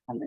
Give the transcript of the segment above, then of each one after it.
Not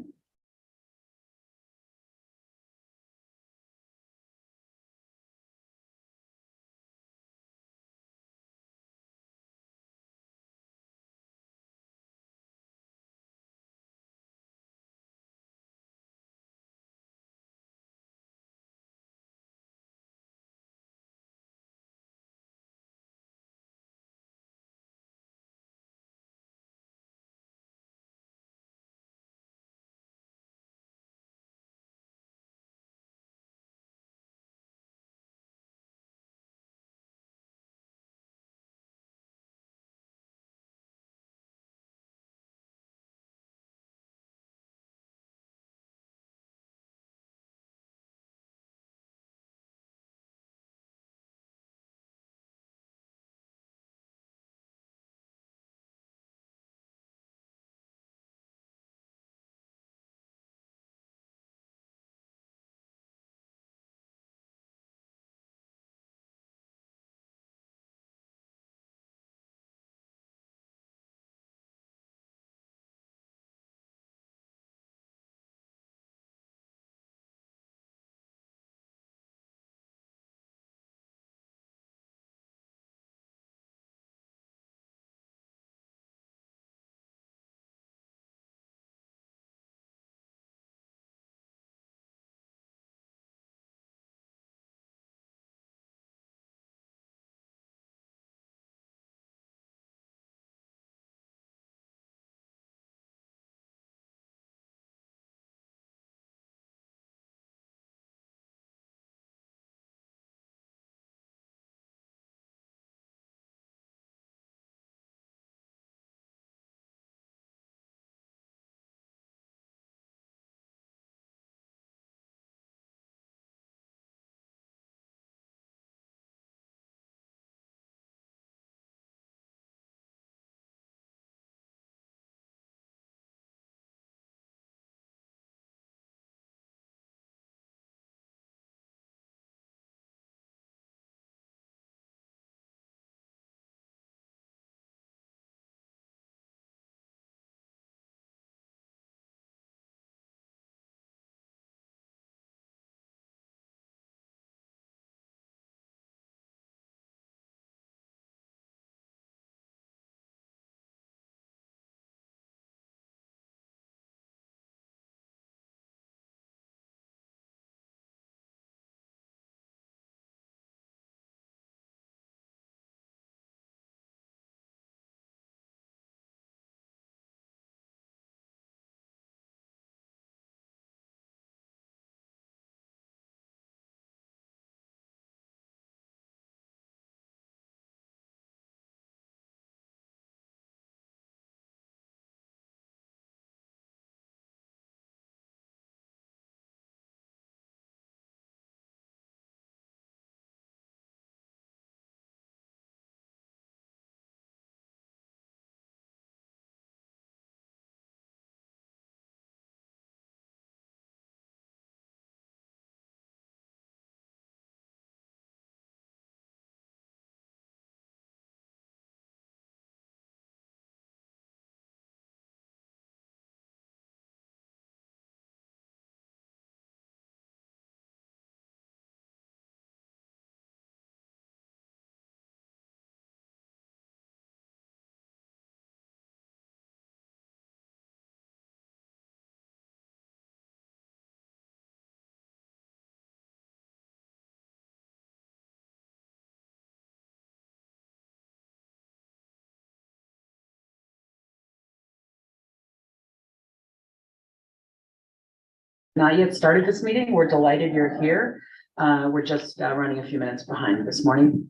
yet started this meeting. We're delighted you're here. We're just running a few minutes behind this morning.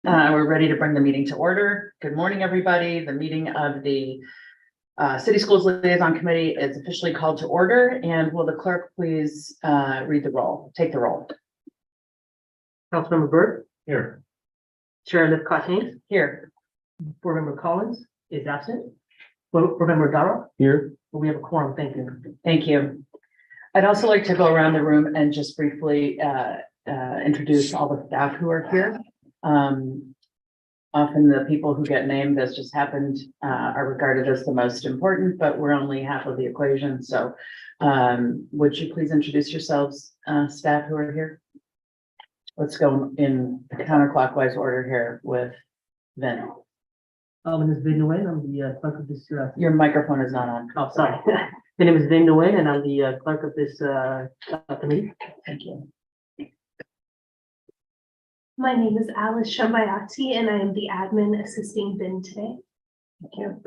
We're ready to bring the meeting to order. Good morning, everybody. The meeting of the City Schools Liaison Committee is officially called to order. And will the clerk please take the roll? Councilmember Byrd. Here. Chair Lipcott-Haynes. Here. Board Member Collins is absent. Board Member Darrow. Here. We have a quorum. Thank you. Thank you. I'd also like to go around the room and just briefly introduce all the staff who are here. Often the people who get named, as just happened, are regarded as the most important, but we're only half of the equation. So would you please introduce yourselves, staff who are here? Let's go in counterclockwise order here with Vin. My name is Vin Nguyen. I'm the clerk of this. Your microphone is not on. Oh, sorry. My name is Vin Nguyen, and I'm the clerk of this committee. Thank you. My name is Alice Shambayati, and I am the admin assisting Vin today. Thank you.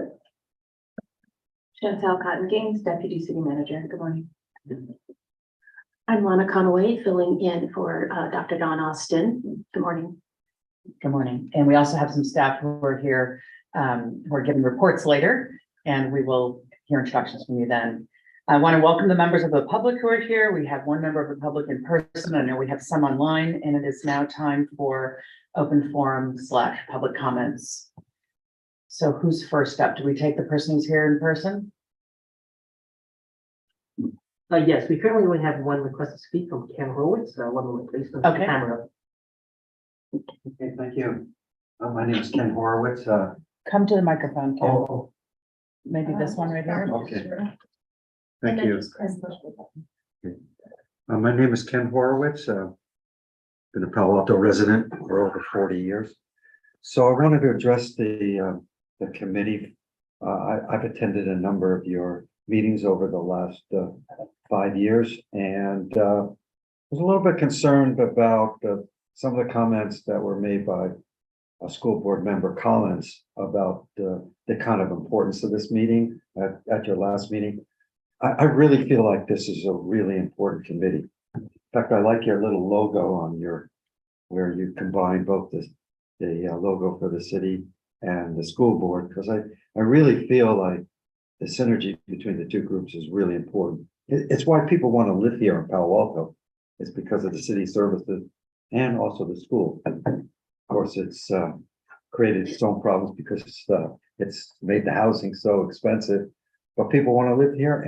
Chantel Cotton Gaines, Deputy City Manager. Good morning. I'm Lana Conaway, filling in for Dr. Dawn Austin. Good morning. Good morning. And we also have some staff who are here, who are giving reports later, and we will hear introductions from you then. I want to welcome the members of the public who are here. We have one member of the public in person. I know we have some online, and it is now time for open forum / public comments. So who's first up? Do we take the person who's here in person? Yes, we currently only have one request to speak from Ken Horowitz. One moment, please. Okay. Camera. Okay, thank you. My name is Ken Horowitz. Come to the microphone, Ken. Oh, Maybe this one right here. okay. Thank you. My name is Ken Horowitz. Been a Palo Alto resident for over 40 years. So I wanted to address the committee. I've attended a number of your meetings over the last 5 years, and was a little bit concerned about some of the comments that were made by a school board member Collins about the kind of importance of this meeting at your last meeting. I really feel like this is a really important committee. In fact, I like your little logo on where you combine both the logo for the city and the school board, because I really feel like the synergy between the two groups is really important. It's why people want to live here in Palo Alto. It's because of the city services and also the school. Of course, it's created its own problems because it's made the housing so expensive. But people want to live here,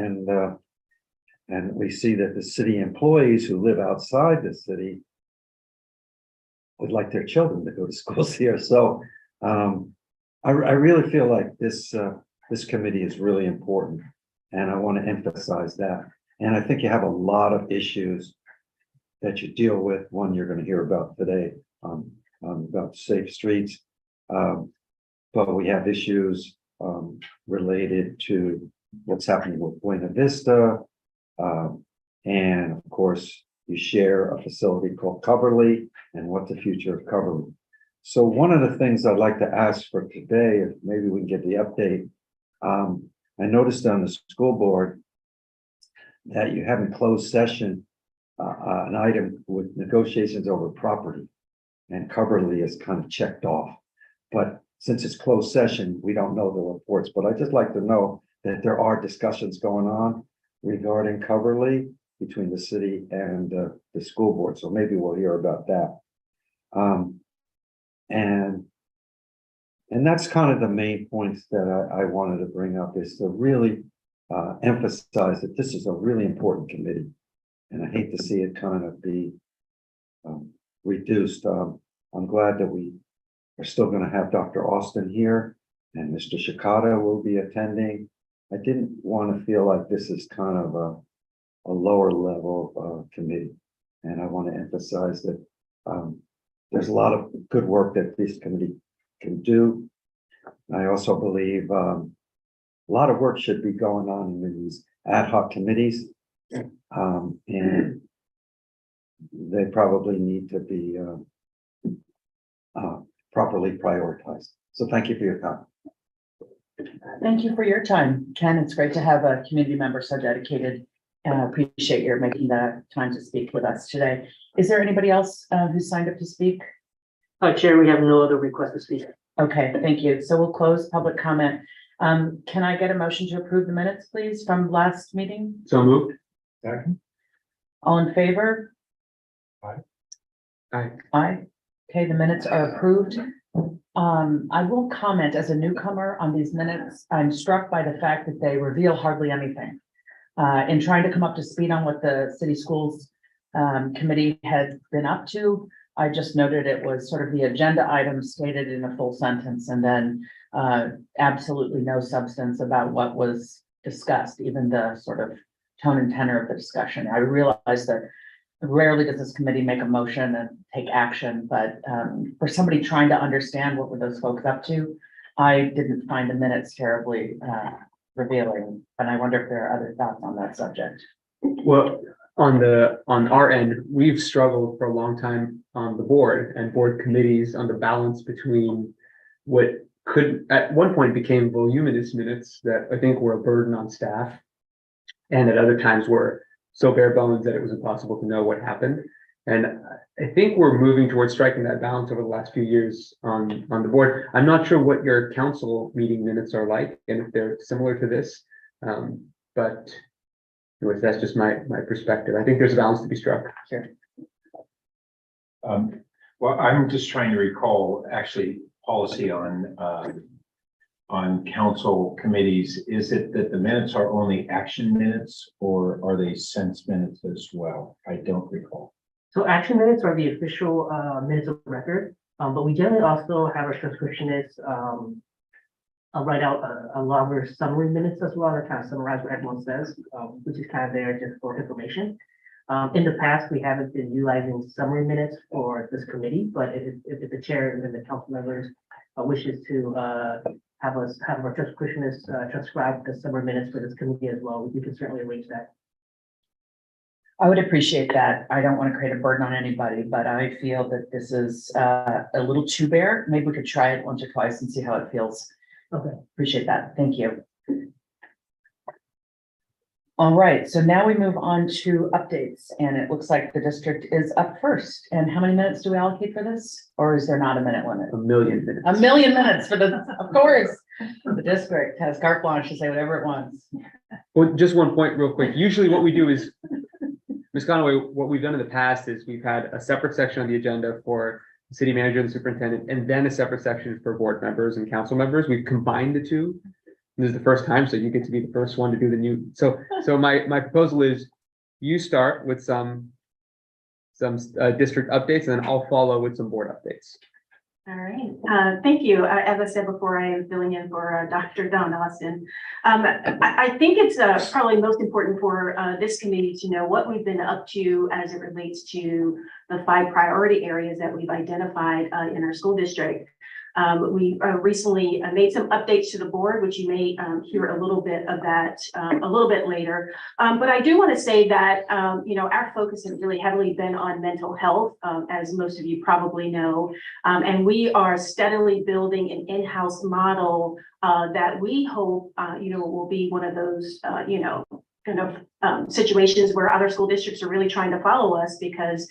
and we see that the city employees who live outside the city would like their children to go to schools here. So I really feel like this committee is really important, and I want to emphasize that. And I think you have a lot of issues that you deal with. One you're going to hear about today about safe streets, but we have issues related to what's happening with Buena Vista, and of course you share a facility called Coverly, and what the future of Coverly. So one of the things I'd like to ask for today, if maybe we can get the update, I noticed on the school board that you have in closed session an item with negotiations over property, and Coverly is kind of checked off, but since it's closed session, we don't know the reports. But I'd just like to know that there are discussions going on regarding Coverly between the city and the school board. So maybe we'll hear about that. And that's kind of the main points that I wanted to bring up, is to really emphasize that this is a really important committee. And I hate to see it kind of be reduced. I'm glad that we are still going to have Dr. Austin here, and Mr. Shikata will be attending. I didn't want to feel like this is kind of a lower level committee. And I want to emphasize that there's a lot of good work that this committee can do. I also believe a lot of work should be going on in these ad hoc committees, and they probably need to be properly prioritized. So thank you for your time. Thank you for your time, Ken. It's great to have a community member so dedicated. Appreciate your making that time to speak with us today. Is there anybody else who signed up to speak? Chair, we have no other requests to speak. Okay, thank you. So we'll close public comment. Can I get a motion to approve the minutes, please, from last meeting? So moved. All in favor? Aye. Aye. Okay, the minutes are approved. I will comment as a newcomer on these minutes. I'm struck by the fact that they reveal hardly anything. In trying to come up to speed on what the city schools committee had been up to, I just noted it was sort of the agenda item stated in a full sentence and then absolutely no substance about what was discussed, even the sort of tone and tenor of the discussion. I realize that rarely does this committee make a motion and take action, but for somebody trying to understand what were those folks up to, I didn't find the minutes terribly revealing, and I wonder if there are other thoughts on that subject. Well, on our end, we've struggled for a long time on the board and board committees on the balance between what could at one point became voluminous minutes that I think were a burden on staff, and at other times were so bare bones that it was impossible to know what happened. And I think we're moving towards striking that balance over the last few years on the board. I'm not sure what your council meeting minutes are like and if they're similar to this, but anyways, that's just my perspective. I think there's a balance to be struck here. Well, I'm just trying to recall actually policy on council committees. Is it that the minutes are only action minutes or are they sense minutes as well? I don't recall. So action minutes are the official minutes of record, but we generally also have our transcriptionists write out a longer summary minutes as well to kind of summarize what everyone says, which is kind of there just for information. In the past, we haven't been utilizing summary minutes for this committee, but if the chair and then the council members wishes to have our transcriptionists transcribe the summary minutes for this committee as well, we can certainly arrange that. I would appreciate that. I don't want to create a burden on anybody, but I feel that this is a little too bare. Maybe we could try it once or twice and see how it feels. Okay. Appreciate that. Thank you. All right, so now we move on to updates, and it looks like the district is up first. And how many minutes do we allocate for this? Or is there not a minute limit? A million minutes. A million minutes for the, of course. The district has carte blanche to say whatever it wants. Well, just one point real quick. Usually what we do is, Ms. Conaway, what we've done in the past is we've had a separate section on the agenda for the city manager and the superintendent, and then a separate section for board members and council members. We've combined the two. This is the first time, so you get to be the first one to do the new. So my proposal is you start with some district updates, and then I'll follow with some board updates. All right, thank you. As I said before, I am filling in for Dr. Don Austin. I think it's probably most important for this committee to know what we've been up to as it relates to the 5 priority areas that we've identified in our school district. We recently made some updates to the board, which you may hear a little bit of that a little bit later. But I do want to say that, you know, our focus has really heavily been on mental health, as most of you probably know. And we are steadily building an in-house model that we hope, you know, will be one of those, you know, kind of situations where other school districts are really trying to follow us, because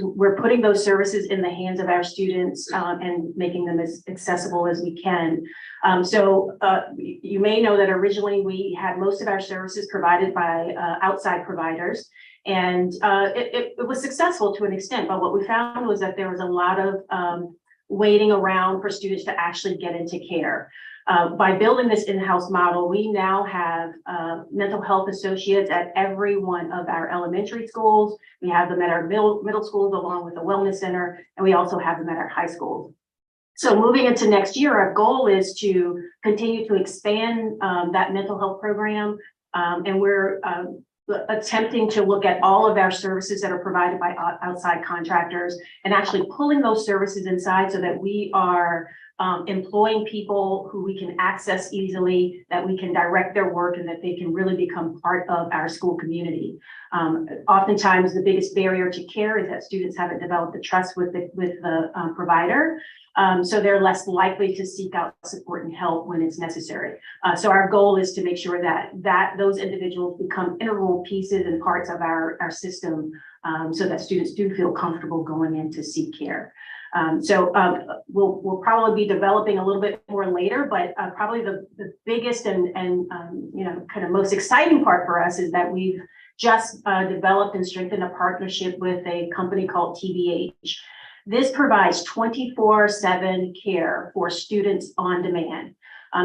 we're putting those services in the hands of our students and making them as accessible as we can. So you may know that originally we had most of our services provided by outside providers, and it was successful to an extent. But what we found was that there was a lot of waiting around for students to actually get into care. By building this in-house model, we now have mental health associates at every one of our elementary schools. We have them at our middle schools along with the wellness center, and we also have them at our high schools. So moving into next year, our goal is to continue to expand that mental health program, and we're attempting to look at all of our services that are provided by outside contractors and actually pulling those services inside so that we are employing people who we can access easily, that we can direct their work, and that they can really become part of our school community. Oftentimes, the biggest barrier to care is that students haven't developed the trust with the provider. So they're less likely to seek out support and help when it's necessary. So our goal is to make sure that those individuals become integral pieces and parts of our system, so that students do feel comfortable going in to seek care. We'll probably be developing a little bit more later, but probably the biggest and kind of most exciting part for us is that we've just developed and strengthened a partnership with a company called TBH. This provides 24/7 care for students on demand.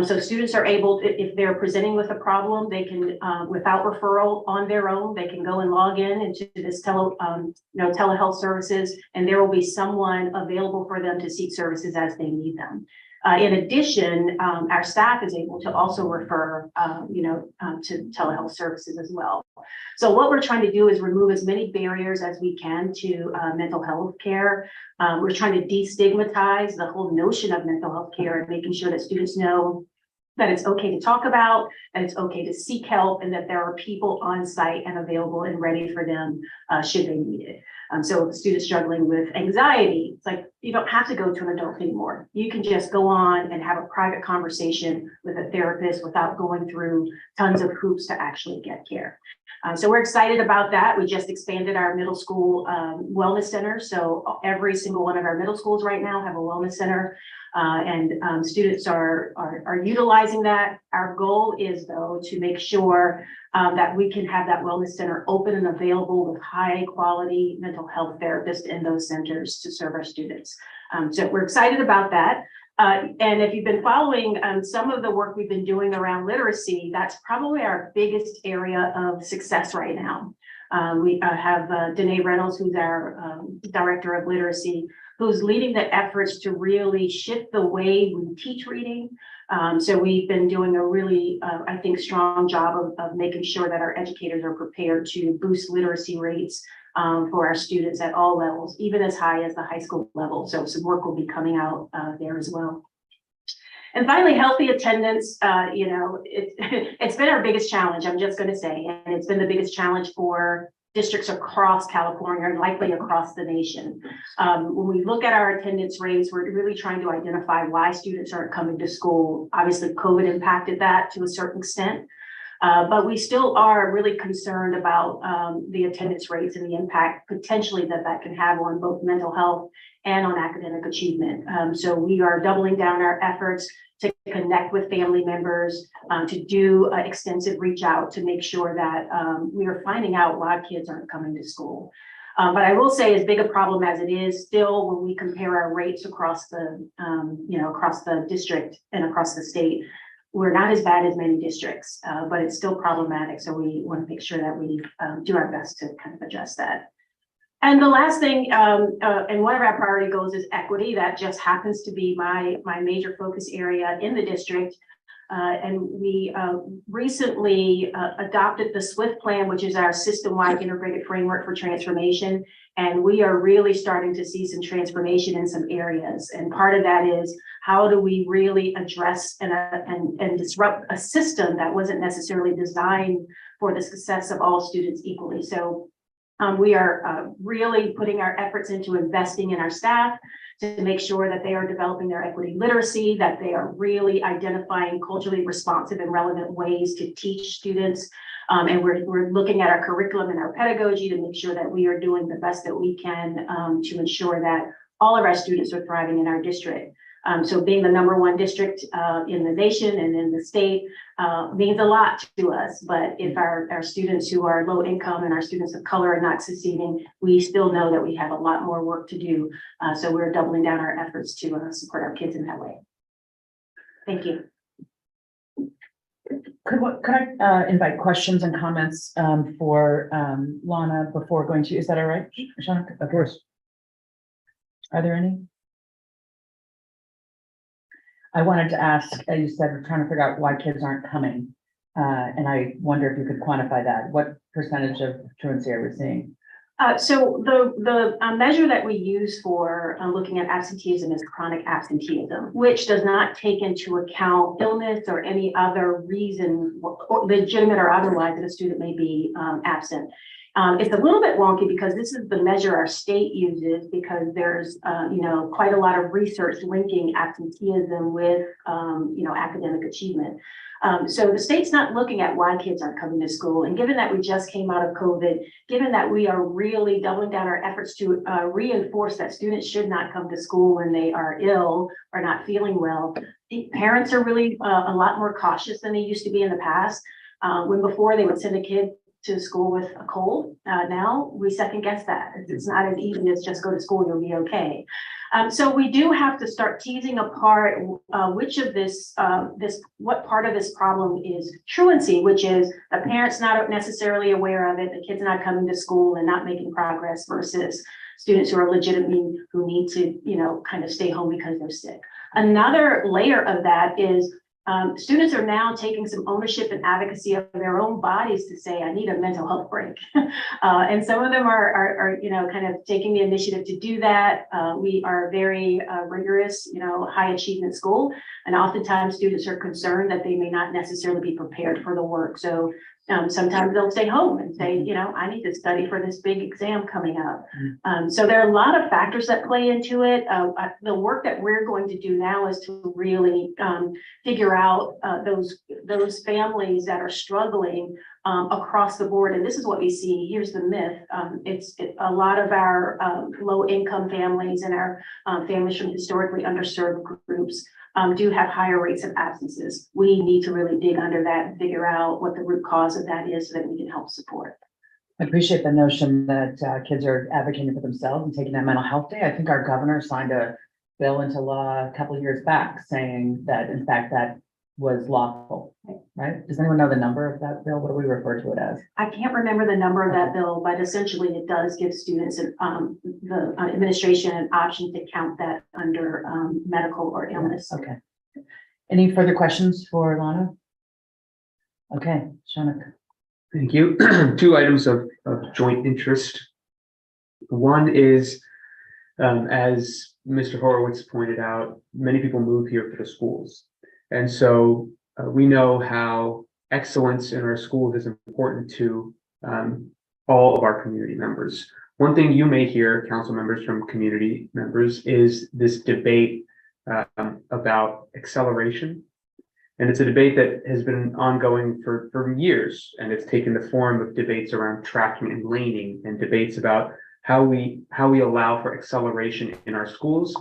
So students are able, if they're presenting with a problem, they can, without referral on their own, they can go and log in into this telehealth services, and there will be someone available for them to seek services as they need them. In addition, our staff is able to also refer, to telehealth services as well. So what we're trying to do is remove as many barriers as we can to mental health care. We're trying to destigmatize the whole notion of mental health care and making sure that students know that it's okay to talk about, that it's okay to seek help, and that there are people on site and available and ready for them should they need it. So if students struggling with anxiety, it's like, you don't have to go to an adult anymore. You can just go on and have a private conversation with a therapist without going through tons of hoops to actually get care. So we're excited about that. We just expanded our middle school wellness center. So every single one of our middle schools right now have a wellness center, and students are utilizing that. Our goal is, though, to make sure that we can have that wellness center open and available with high quality mental health therapists in those centers to serve our students. So we're excited about that. And if you've been following some of the work we've been doing around literacy, that's probably our biggest area of success right now. We have Danae Reynolds, who's our director of literacy, who's leading the efforts to really shift the way we teach reading. So we've been doing a really, I think, strong job of making sure that our educators are prepared to boost literacy rates for our students at all levels, even as high as the high school level. So some work will be coming out there as well. And finally, healthy attendance, it's been our biggest challenge, I'm just going to say, and it's been the biggest challenge for districts across California and likely across the nation. When we look at our attendance rates, we're really trying to identify why students aren't coming to school. Obviously, COVID impacted that to a certain extent. But we still are really concerned about the attendance rates and the impact potentially that can have on both mental health and on academic achievement. So we are doubling down our efforts to connect with family members, to do extensive reach out to make sure that we are finding out why kids aren't coming to school. But I will say, as big a problem as it is, still, when we compare our rates across the, across the district and across the state, we're not as bad as many districts, but it's still problematic. So we want to make sure that we do our best to kind of address that. And the last thing, and one of our priority goals is equity. That just happens to be my major focus area in the district. And we recently adopted the SWIFT plan, which is our system-wide integrated framework for transformation. And we are really starting to see some transformation in some areas. And part of that is, how do we really address and disrupt a system that wasn't necessarily designed for the success of all students equally? So we are really putting our efforts into investing in our staff to make sure that they are developing their equity literacy, that they are really identifying culturally responsive and relevant ways to teach students. And we're looking at our curriculum and our pedagogy to make sure that we are doing the best that we can to ensure that all of our students are thriving in our district. So being the #1 district in the nation and in the state means a lot to us. But if our students who are low income and our students of color are not succeeding, we still know that we have a lot more work to do. So we're doubling down our efforts to support our kids in that way. Thank you. Could I invite questions and comments for Lana before going to, is that all right, Sean? Of course. Are there any? I wanted to ask, you said we're trying to figure out why kids aren't coming. And I wonder if you could quantify that. What percentage of truancy are we seeing? So the measure that we use for looking at absenteeism is chronic absenteeism, which does not take into account illness or any other reason, legitimate or otherwise, that a student may be absent. It's a little bit wonky because this is the measure our state uses because there's, quite a lot of research linking absenteeism with, academic achievement. So the state's not looking at why kids aren't coming to school. And given that we just came out of COVID, given that we are really doubling down our efforts to reinforce that students should not come to school when they are ill or not feeling well, parents are really a lot more cautious than they used to be in the past. When before they would send a kid to school with a cold. Now we second guess that. It's not as easy as just go to school, you'll be okay. So we do have to start teasing apart which of what part of this problem is truancy, which is the parents not necessarily aware of it, the kids not coming to school and not making progress versus students who are legitimately who need to, kind of stay home because they're sick. Another layer of that is students are now taking some ownership and advocacy of their own bodies to say, I need a mental health break. And some of them are, kind of taking the initiative to do that. We are very rigorous, high achievement school. And oftentimes students are concerned that they may not necessarily be prepared for the work. So sometimes they'll stay home and say, I need to study for this big exam coming up. So there are a lot of factors that play into it. The work that we're going to do now is to really figure out those families that are struggling across the board. And this is what we see. Here's the myth. A lot of our low income families and our families from historically underserved groups do have higher rates of absences. We need to really dig under that and figure out what the root cause of that is so that we can help support. I appreciate the notion that kids are advocating for themselves and taking that mental health day. I think our governor signed a bill into law a couple of years back saying that, in fact, that was lawful, right? Does anyone know the number of that bill? What do we refer to it as? I can't remember the number of that bill, but essentially it does give students the administration an option to count that under medical or illness. Okay. Any further questions for Lana? Okay, Shonik. Thank you. Two items of joint interest. One is, as Mr. Horowitz pointed out, many people move here for the schools. And so we know how excellence in our schools is important to all of our community members. One thing you may hear, council members from community members, is this debate about acceleration. And it's a debate that has been ongoing for years, and it's taken the form of debates around tracking and laning and debates about how we allow for acceleration in our schools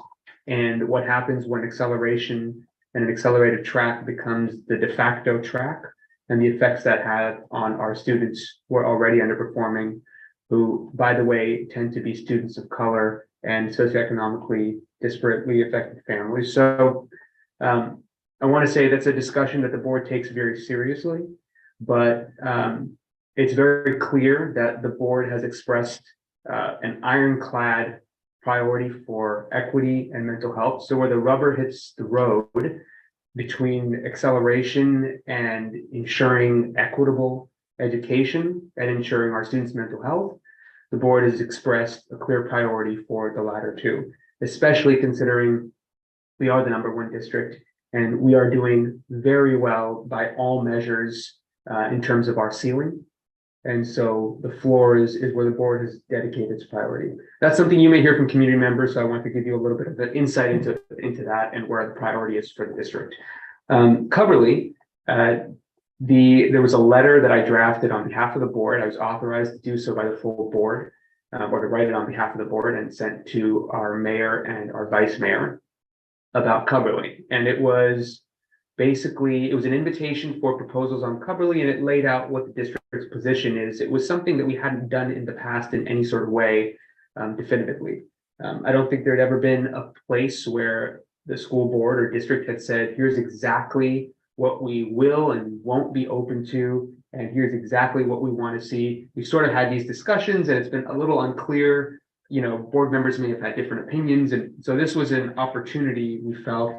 and what happens when acceleration and an accelerated track becomes the de facto track and the effects that have on our students who are already underperforming, who, by the way, tend to be students of color and socioeconomically disparately affected families. So I want to say that's a discussion that the board takes very seriously, but it's very clear that the board has expressed an ironclad priority for equity and mental health. So where the rubber hits the road between acceleration and ensuring equitable education and ensuring our students' mental health, the board has expressed a clear priority for the latter two, especially considering we are the #1 district and we are doing very well by all measures in terms of our ceiling. And so the floor is where the board has dedicated its priority. That's something you may hear from community members. So I want to give you a little bit of the insight into that and where the priority is for the district. Coverly, there was a letter that I drafted on behalf of the board. I was authorized to do so by the full board, or to write it on behalf of the board and sent to our mayor and our vice mayor about Coverly. And it was basically, it was an invitation for proposals on Coverly, and it laid out what the district's position is. It was something that we hadn't done in the past in any sort of way, definitively. I don't think there'd ever been a place where the school board or district had said, here's exactly what we will and won't be open to, and here's exactly what we want to see. We sort of had these discussions, and it's been a little unclear. Board members may have had different opinions, and so this was an opportunity we felt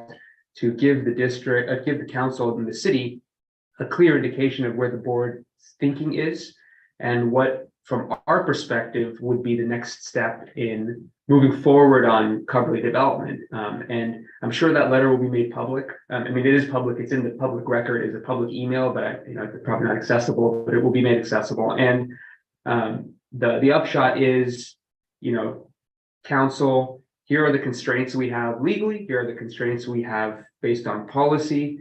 to give the district, give the council and the city a clear indication of where the board's thinking is and what, from our perspective, would be the next step in moving forward on Coverly development. And I'm sure that letter will be made public. It is public, it's in the public record, it's a public email, but it's probably not accessible, but it will be made accessible. And the upshot is, council, here are the constraints we have legally, here are the constraints we have based on policy.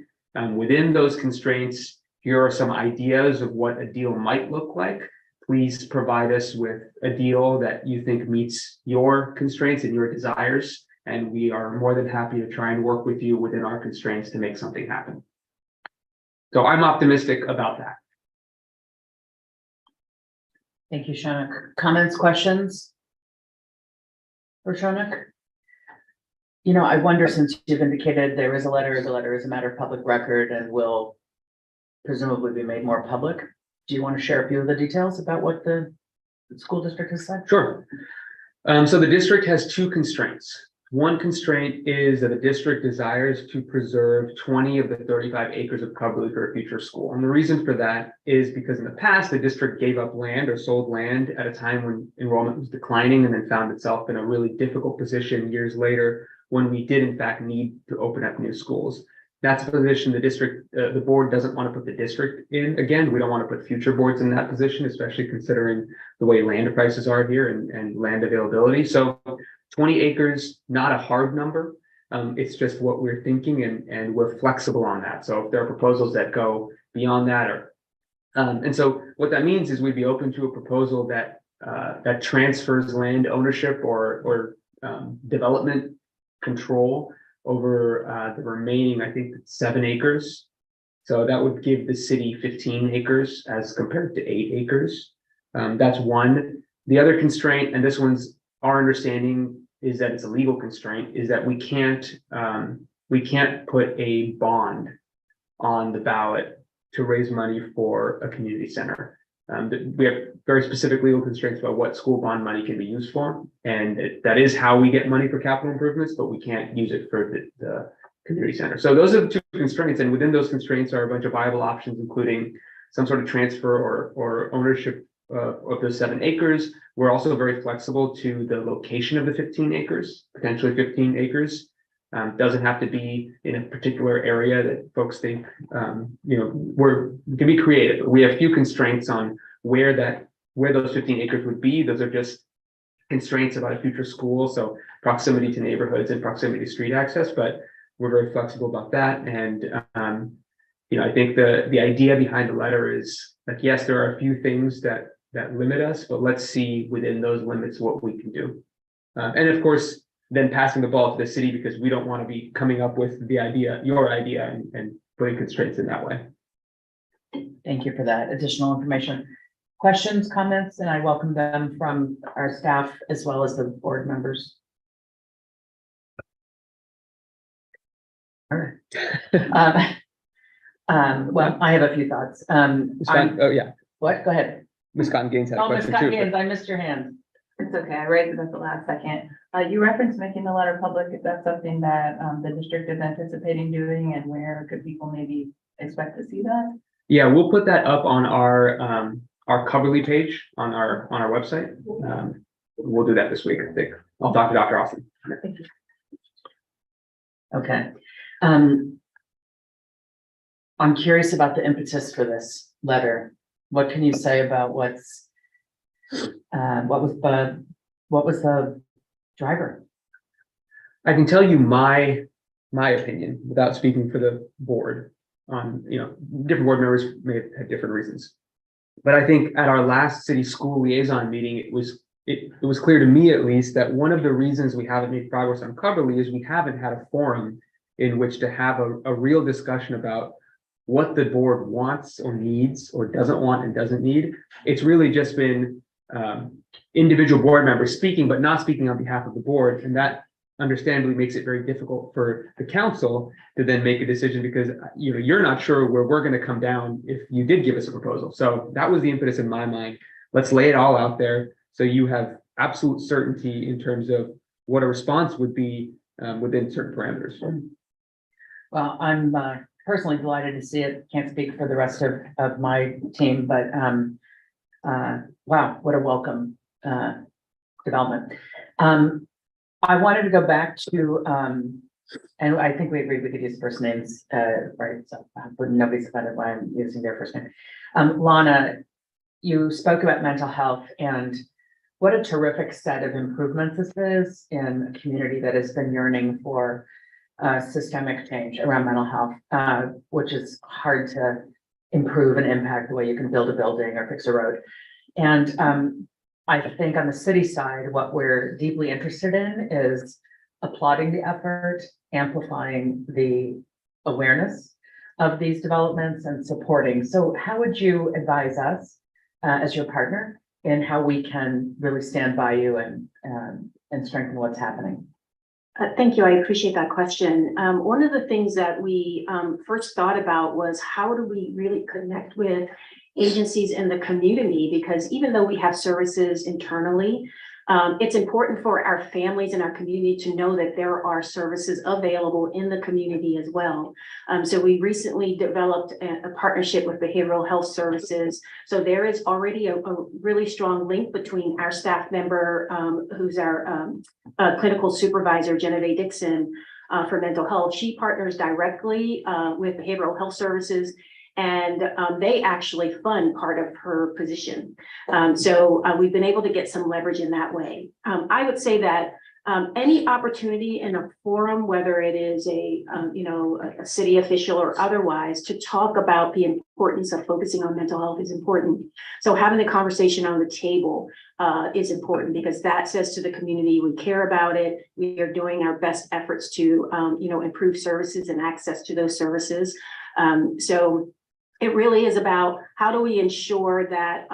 Within those constraints, here are some ideas of what a deal might look like. Please provide us with a deal that you think meets your constraints and your desires. And we are more than happy to try and work with you within our constraints to make something happen. So I'm optimistic about that. Thank you, Shonak. Comments, questions? For Shonak? I wonder, since you've indicated there is a letter, the letter is a matter of public record and will presumably be made more public. Do you want to share a few of the details about what the school district has said? Sure. So the district has two constraints. One constraint is that the district desires to preserve 20 of the 35 acres of coverage for a future school. And the reason for that is because in the past, the district gave up land or sold land at a time when enrollment was declining and then found itself in a really difficult position years later when we did in fact need to open up new schools. That's a position the board doesn't want to put the district in. Again, we don't want to put future boards in that position, especially considering the way land prices are here and land availability. So 20 acres, not a hard number. It's just what we're thinking and we're flexible on that. So if there are proposals that go beyond that and so what that means is we'd be open to a proposal that that transfers land ownership or development control over the remaining, I think, 7 acres. So that would give the city 15 acres as compared to 8 acres. That's one. The other constraint, and this one's our understanding is that it's a legal constraint, is that we can't put a bond on the ballot to raise money for a community center. We have very specific legal constraints about what school bond money can be used for. And that is how we get money for capital improvements, but we can't use it for the community center. So those are the two constraints. And within those constraints are a bunch of viable options, including some sort of transfer or ownership of those 7 acres. We're also very flexible to the location of the 15 acres, potentially 15 acres. Doesn't have to be in a particular area that folks think, we can be creative. We have few constraints on where those 15 acres would be. Those are just constraints about a future school. So proximity to neighborhoods and proximity to street access, but we're very flexible about that. And, I think the idea behind the letter is like, yes, there are a few things that limit us, but let's see within those limits what we can do. And of course, then passing the ball to the city because we don't want to be coming up with your idea and putting constraints in that way. Thank you for that additional information. Questions, comments, and I welcome them from our staff as well as the board members. All right. Well, I have a few thoughts. What? Go ahead. Ms. Cotton Gaines had a Oh, Ms. question Cotton too. Gaines, I missed your hand. It's okay, I raised it at the last second. You referenced making the letter public. Is that something that the district is anticipating doing, and where could people maybe expect to see that? Yeah, we'll put that up on our Coverly page on our website. We'll do that this week, I think. I'll talk to Dr. Austin. Thank you. Okay. I'm curious about the impetus for this letter. What can you say about what was the driver? I can tell you my opinion without speaking for the board. Different board members may have had different reasons, but I think at our last city school liaison meeting, it was clear to me at least that one of the reasons we haven't made progress on Coverly is we haven't had a forum in which to have a real discussion about what the board wants or needs or doesn't want and doesn't need. It's really just been individual board members speaking, but not speaking on behalf of the board. And that understandably makes it very difficult for the council to then make a decision because you're not sure where we're going to come down if you did give us a proposal. So that was the impetus in my mind. Let's lay it all out there so you have absolute certainty in terms of what a response would be within certain parameters. Well, I'm personally delighted to see it. Can't speak for the rest of my team, but wow, what a welcome development. I wanted to go back to, and I think we agreed we could use first names, right? So nobody's offended why I'm using their first name. Lana, you spoke about mental health and what a terrific set of improvements this is in a community that has been yearning for systemic change around mental health, which is hard to improve and impact the way you can build a building or fix a road. And I think on the city side, what we're deeply interested in is applauding the effort, amplifying the awareness of these developments and supporting. So how would you advise us as your partner in how we can really stand by you and strengthen what's happening? Thank you. I appreciate that question. One of the things that we first thought about was how do we really connect with agencies in the community? Because even though we have services internally, it's important for our families and our community to know that there are services available in the community as well. So we recently developed a partnership with behavioral health services. So there is already a really strong link between our staff member, who's our clinical supervisor, Genevieve Dixon, for mental health. She partners directly with behavioral health services, and they actually fund part of her position. So we've been able to get some leverage in that way. I would say that any opportunity in a forum, whether it is a city official or otherwise, to talk about the importance of focusing on mental health is important. So having the conversation on the table is important, because that says to the community, we care about it. We are doing our best efforts to improve services and access to those services. So it really is about how do we ensure that,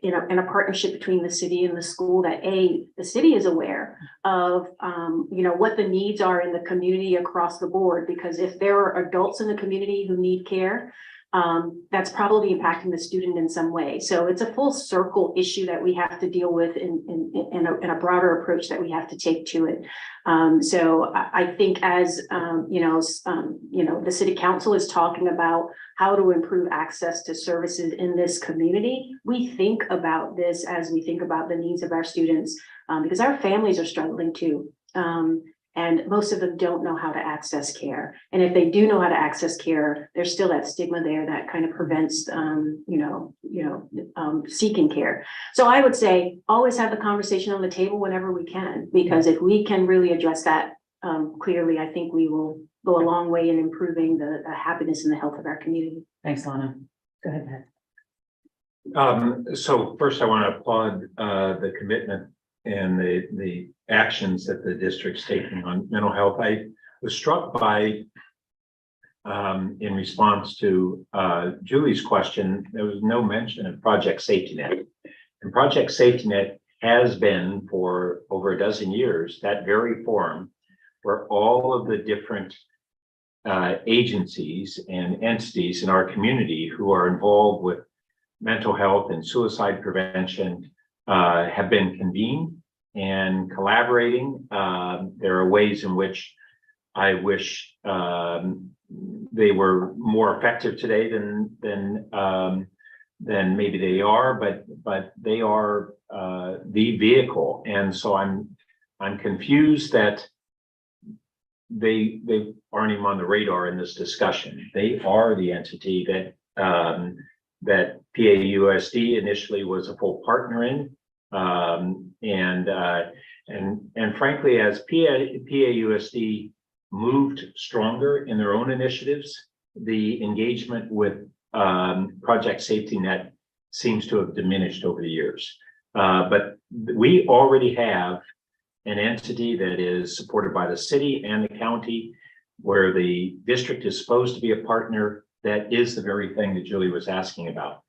in a partnership between the city and the school, that the city is aware of, what the needs are in the community across the board. Because if there are adults in the community who need care, that's probably impacting the student in some way. So it's a full circle issue that we have to deal with in a broader approach that we have to take to it. So I think as, the city council is talking about how to improve access to services in this community, we think about this as we think about the needs of our students, because our families are struggling too. And most of them don't know how to access care. And if they do know how to access care, there's still that stigma there that kind of prevents, seeking care. So I would say always have the conversation on the table whenever we can, because if we can really address that clearly, I think we will go a long way in improving the happiness and the health of our community. Thanks, Lana. Go ahead, Pat. So first I want to applaud the commitment and the actions that the district's taking on mental health. I was struck by, in response to Julie's question, there was no mention of Project Safety Net. And Project Safety Net has been for over a dozen years that very forum where all of the different agencies and entities in our community who are involved with mental health and suicide prevention have been convened and collaborating. There are ways in which I wish they were more effective today than maybe they are, but they are the vehicle. And so I'm confused that they aren't even on the radar in this discussion. They are the entity that PAUSD initially was a full partner in. And frankly, as PAUSD moved stronger in their own initiatives, the engagement with Project Safety Net seems to have diminished over the years. But we already have an entity that is supported by the city and the county, where the district is supposed to be a partner. That is the very thing that Julie was asking about.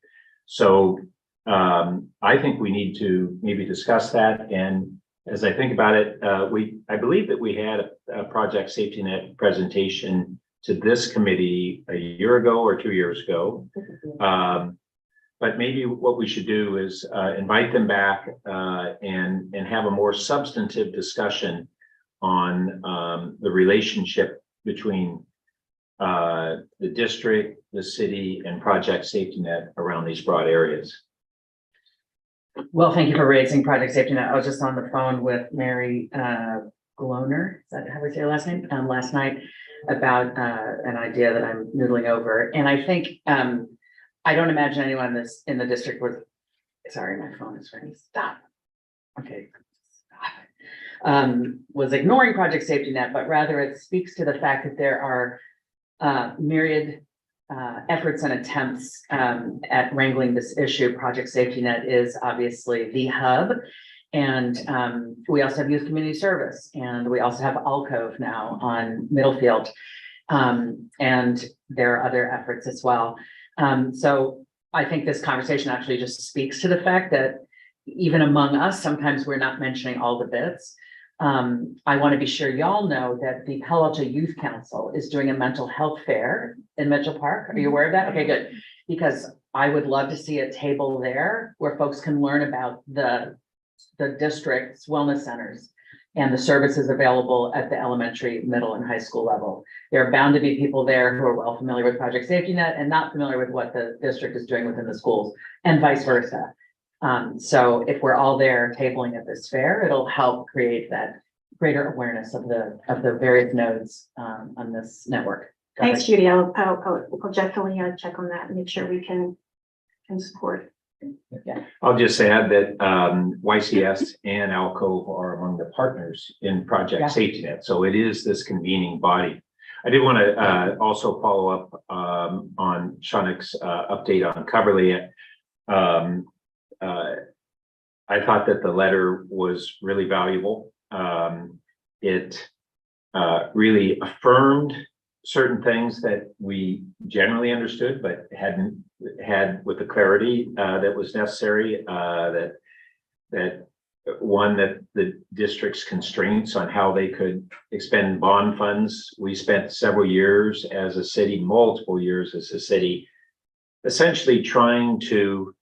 So I think we need to maybe discuss that. And as I think about it, I believe that we had a Project Safety Net presentation to this committee a year ago or 2 years ago. But maybe what we should do is invite them back and have a more substantive discussion on the relationship between the district, the city, and Project Safety Net around these broad areas. Well, thank you for raising Project Safety Net. I was just on the phone with Mary Gloner, is that how we say her last name? Last night about an idea that I'm noodling over. And I think I don't imagine anyone in this, in the district was, sorry, my phone is ringing, stop. Okay, stop. Was ignoring Project Safety Net, but rather it speaks to the fact that there are myriad efforts and attempts at wrangling this issue. Project Safety Net is obviously the hub. And we also have youth community service, and we also have Alcove now on Middlefield. And there are other efforts as well. So I think this conversation actually just speaks to the fact that even among us, sometimes we're not mentioning all the bits. I want to be sure y'all know that the Palo Alto Youth Council is doing a mental health fair in Mitchell Park. Are you aware of that? Okay, good. Because I would love to see a table there where folks can learn about the district's wellness centers and the services available at the elementary, middle, and high school level. There are bound to be people there who are well familiar with Project Safety Net and not familiar with what the district is doing within the schools, and vice versa. So if we're all there tabling at this fair, it'll help create that greater awareness of the various nodes on this network. Thanks, Judy. I'll definitely check on that and make sure we can support. I'll just add that YCS and Alcove are among the partners in Project Safety Net. So it is this convening body. I did want to also follow up on Shaunik's update on Coverly. I thought that the letter was really valuable. It really affirmed certain things that we generally understood, but hadn't had with the clarity that was necessary. That the district's constraints on how they could expend bond funds. We spent several years as a city, multiple years as a city, essentially trying to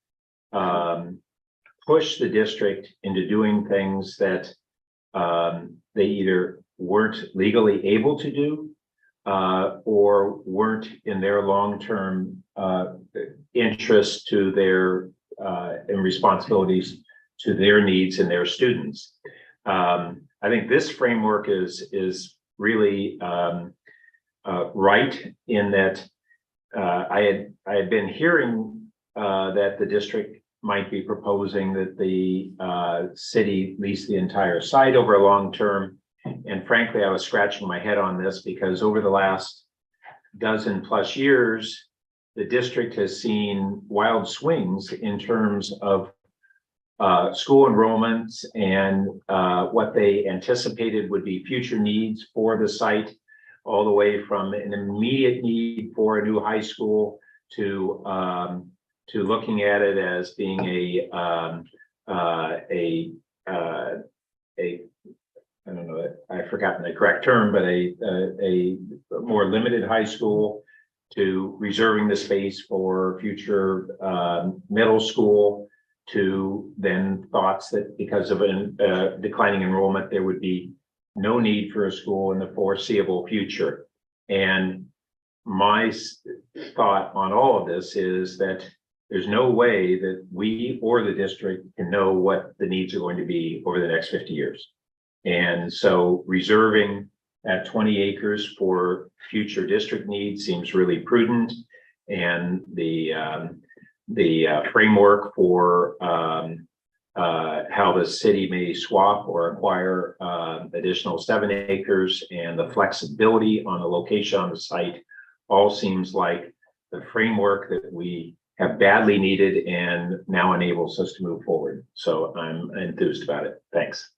push the district into doing things that they either weren't legally able to do or weren't in their long-term interest to their and responsibilities to their needs and their students. I think this framework is really right in that I had been hearing that the district might be proposing that the city lease the entire site over a long term. And frankly, I was scratching my head on this because over the last dozen plus years, the district has seen wild swings in terms of school enrollments and what they anticipated would be future needs for the site, all the way from an immediate need for a new high school to looking at it as being I don't know, I've forgotten the correct term, but a more limited high school, to reserving the space for future middle school, to then thoughts that because of a declining enrollment, there would be no need for a school in the foreseeable future. And my thought on all of this is that there's no way that we or the district can know what the needs are going to be over the next 50 years. And so reserving at 20 acres for future district needs seems really prudent. And the framework for how the city may swap or acquire additional 7 acres and the flexibility on the location on the site all seems like the framework that we have badly needed and now enables us to move forward. So I'm enthused about it. Thanks.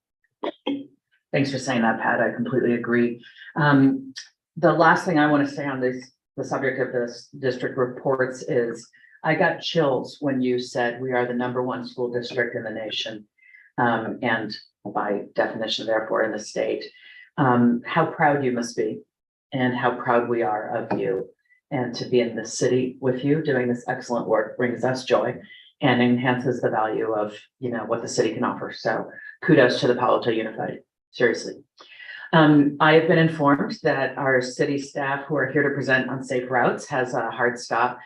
Thanks for saying that, Pat. I completely agree. The last thing I want to say on the subject of this district reports is I got chills when you said we are the #1 school district in the nation, and by definition, therefore, in the state. How proud you must be, and how proud we are of you, and to be in this city with you doing this excellent work brings us joy and enhances the value of what the city can offer. So kudos to the Palo Alto Unified. Seriously. I have been informed that our city staff who are here to present on safe routes has a hard stop.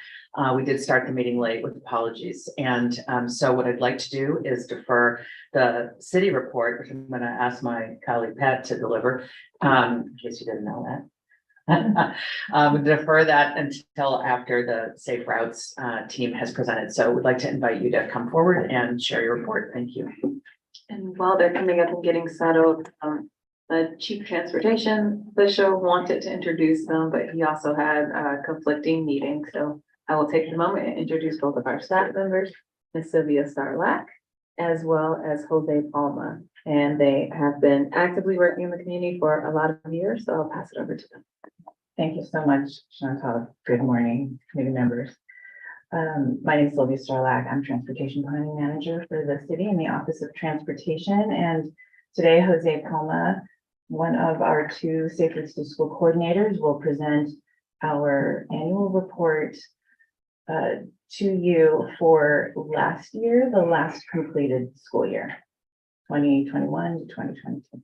We did start the meeting late with apologies. And so what I'd like to do is defer the city report, which I'm going to ask my colleague Pat to deliver, in case you didn't know that. Defer that until after the Safe Routes team has presented. So we'd like to invite you to come forward and share your report. Thank you. And while they're coming up and getting settled, the chief transportation official wanted to introduce them, but he also had a conflicting meeting. So I will take the moment and introduce both of our staff members, Ms. Sylvia Starlack, as well as Jose Palma. And they have been actively working in the community for a lot of years, so I'll pass it over to them. Thank you so much, Chantal. Good morning, committee members. My name is Sylvia Starlack. I'm Transportation Planning Manager for the city in the Office of Transportation. And today, Jose Palma, one of our two Safe Routes to School coordinators, will present our annual report to you for last year, the last completed school year, 2021 to 2022.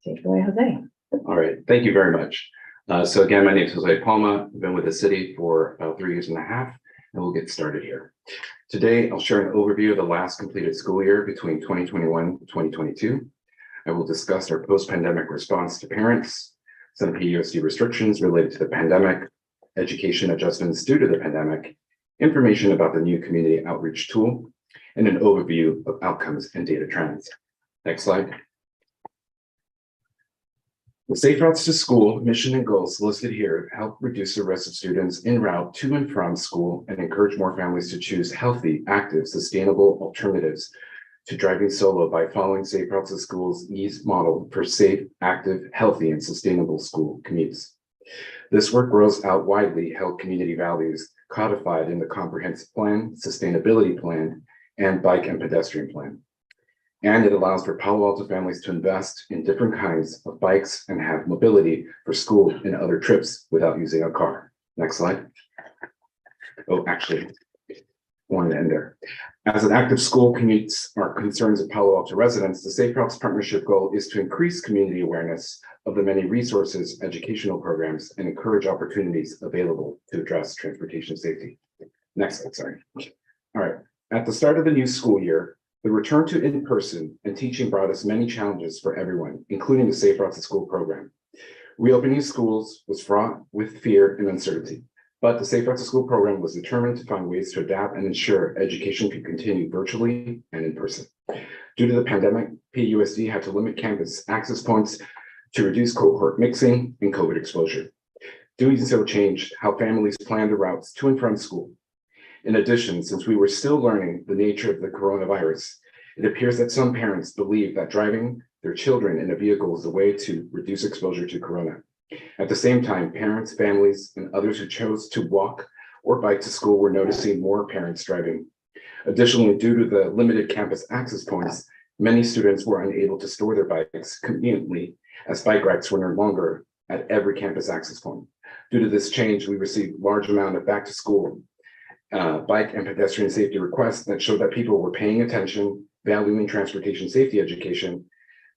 Take it away, Jose. All right, thank you very much. So again, my name is Jose Palma. I've been with the city for about 3 years and a half, and we'll get started here. Today, I'll share an overview of the last completed school year between 2021 and 2022. I will discuss our post-pandemic response to parents, some PUSD restrictions related to the pandemic, education adjustments due to the pandemic, information about the new community outreach tool, and an overview of outcomes and data trends. Next slide. The Safe Routes to School mission and goals listed here help reduce the risk of students en route to and from school and encourage more families to choose healthy, active, sustainable alternatives to driving solo by following Safe Routes to School's EASE model for safe, active, healthy, and sustainable school commutes. This work grows out widely held community values codified in the Comprehensive Plan, Sustainability Plan, and Bike and Pedestrian Plan. And it allows for Palo Alto families to invest in different kinds of bikes and have mobility for school and other trips without using a car. Next slide. Oh, actually, wanted to end there. As an active school commutes are concerns of Palo Alto residents, the Safe Routes Partnership goal is to increase community awareness of the many resources, educational programs, and encourage opportunities available to address transportation safety. Next slide, sorry. All right, at the start of the new school year, the return to in-person and teaching brought us many challenges for everyone, including the Safe Routes to School program. Reopening schools was fraught with fear and uncertainty, but the Safe Routes to School program was determined to find ways to adapt and ensure education could continue virtually and in person. Due to the pandemic, PUSD had to limit campus access points to reduce cohort mixing and COVID exposure. Doing so changed how families planned the routes to and from school. In addition, since we were still learning the nature of the coronavirus, it appears that some parents believe that driving their children in a vehicle is a way to reduce exposure to corona. At the same time, parents, families, and others who chose to walk or bike to school were noticing more parents driving. Additionally, due to the limited campus access points, many students were unable to store their bikes conveniently, as bike racks were no longer at every campus access point. Due to this change, we received large amount of back to school bike and pedestrian safety requests that showed that people were paying attention, valuing transportation safety education.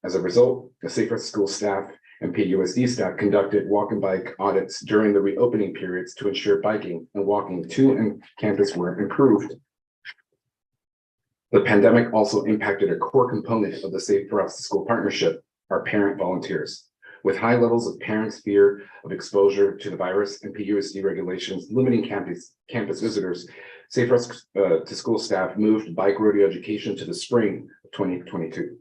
As a result, the Safe Routes to School staff and PUSD staff conducted walk and bike audits during the reopening periods to ensure biking and walking to and campus were improved. The pandemic also impacted a core component of the Safe Routes to School partnership, our parent volunteers. With high levels of parents' fear of exposure to the virus and PUSD regulations limiting campus visitors, Safe Routes to School staff moved bike rodeo education to the spring of 2022.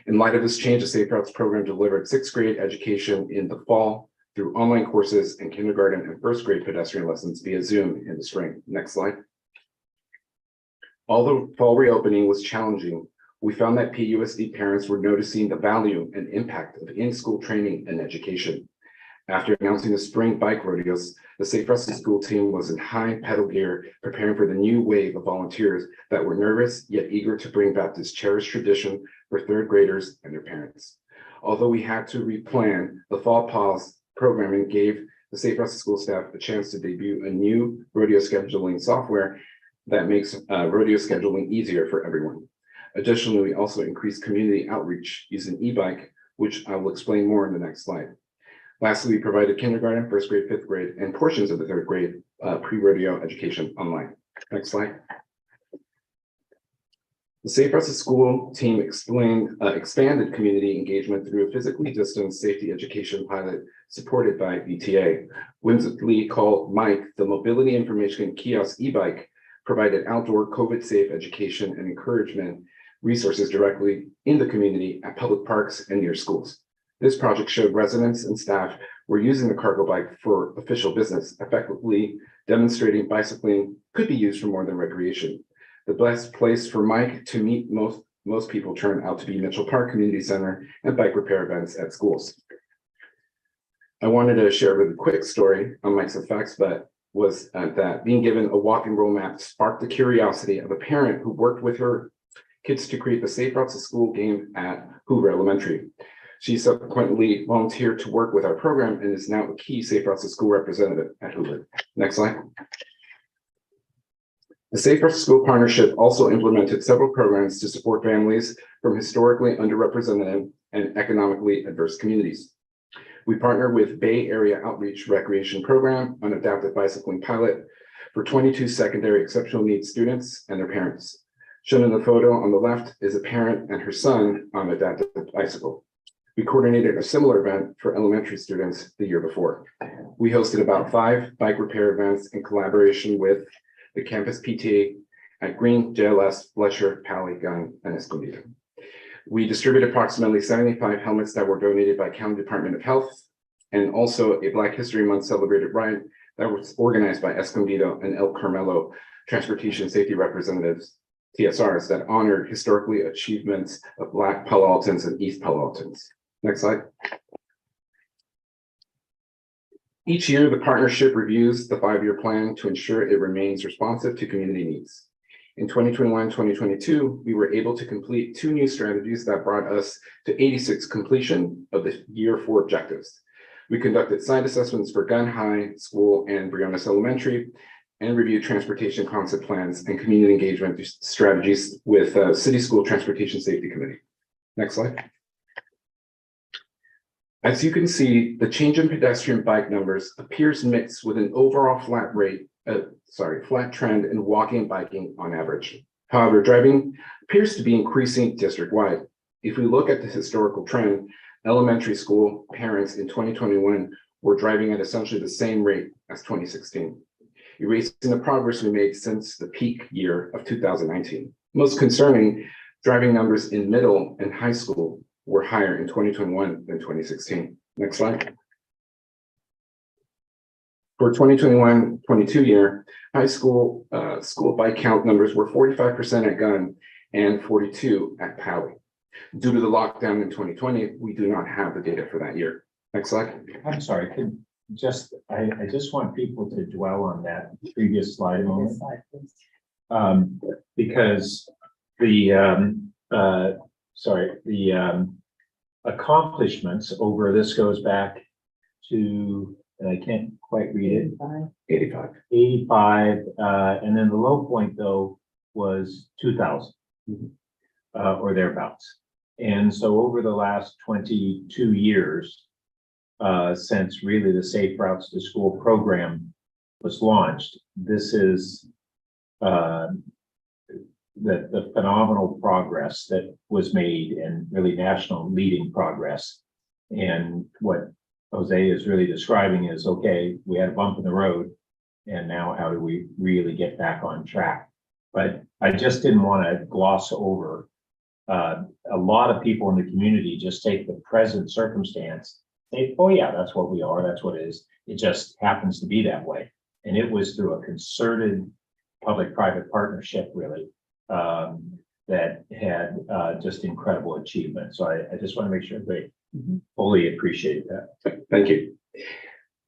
In light of this change, the Safe Routes program delivered 6th grade education in the fall through online courses and kindergarten and 1st grade pedestrian lessons via Zoom in the spring. Next slide. Although fall reopening was challenging, we found that PUSD parents were noticing the value and impact of in-school training and education. After announcing the spring bike rodeos, the Safe Routes to School team was in high pedal gear, preparing for the new wave of volunteers that were nervous yet eager to bring back this cherished tradition for 3rd graders and their parents. Although we had to replan, the fall pause programming gave the Safe Routes to School staff a chance to debut a new rodeo scheduling software that makes rodeo scheduling easier for everyone. Additionally, we also increased community outreach using e-bike, which I will explain more in the next slide. Lastly, we provided kindergarten, 1st grade, 5th grade, and portions of the 3rd grade pre-rodeo education online. Next slide. The Safe Routes to School team expanded community engagement through a physically distanced safety education pilot supported by VTA. Whimsically called Mike, the mobility information kiosk e-bike provided outdoor COVID-safe education and encouragement resources directly in the community at public parks and near schools. This project showed residents and staff were using the cargo bike for official business, effectively demonstrating bicycling could be used for more than recreation. The best place for Mike to meet most people turned out to be Mitchell Park Community Center and bike repair events at schools. I wanted to share a really quick story on Mike's effects, but was that being given a walk and roll map sparked the curiosity of a parent who worked with her kids to create the Safe Routes to School game at Hoover Elementary. She subsequently volunteered to work with our program and is now a key Safe Routes to School representative at Hoover. Next slide. The Safe Routes to School partnership also implemented several programs to support families from historically underrepresented and economically adverse communities. We partnered with Bay Area Outreach Recreation Program on adaptive bicycling pilot for 22 secondary exceptional needs students and their parents. Shown in the photo on the left is a parent and her son on adaptive bicycle. We coordinated a similar event for elementary students the year before. We hosted about 5 bike repair events in collaboration with the campus PTA at Green, JLS, Fletcher, Pally, Gunn, and Escondido. We distributed approximately 75 helmets that were donated by County Department of Health, and also a Black History Month celebrated ride that was organized by Escondido and El Carmelo Transportation Safety Representatives, TSRs, that honored historically achievements of Black Palo Altans and East Palo Altans. Next slide. Each year, the partnership reviews the 5-year plan to ensure it remains responsive to community needs. In 2021-2022, we were able to complete 2 new strategies that brought us to 86 completion of the year 4 objectives. We conducted site assessments for Gunn High School and Briones Elementary and reviewed transportation concept plans and community engagement strategies with City School Transportation Safety Committee. Next slide. As you can see, the change in pedestrian bike numbers appears mixed with an overall flat trend in walking and biking on average. However, driving appears to be increasing district-wide. If we look at the historical trend, elementary school parents in 2021 were driving at essentially the same rate as 2016, erasing the progress we made since the peak year of 2019. Most concerning, driving numbers in middle and high school were higher in 2021 than 2016. Next slide. For 2021-22 year, high school school bike count numbers were 45% at Gunn and 42 at Pally. Due to the lockdown in 2020, we do not have the data for that year. Next slide. I'm sorry, I just want people to dwell on that previous slide a moment. Because the accomplishments over, this goes back to, and I can't quite read it. 85, and then the low point though was 2000 or thereabouts. And so over the last 22 years, since really the Safe Routes to School program was launched, this is the phenomenal progress that was made, and really national leading progress. And what Jose is really describing is, okay, we had a bump in the road, and now how do we really get back on track? But I just didn't want to gloss over. A lot of people in the community just take the present circumstance, say, oh yeah, that's what we are, that's what it is. It just happens to be that way. And it was through a concerted public-private partnership, really, that had just incredible achievement. So I just want to make sure they fully appreciate that. Thank you.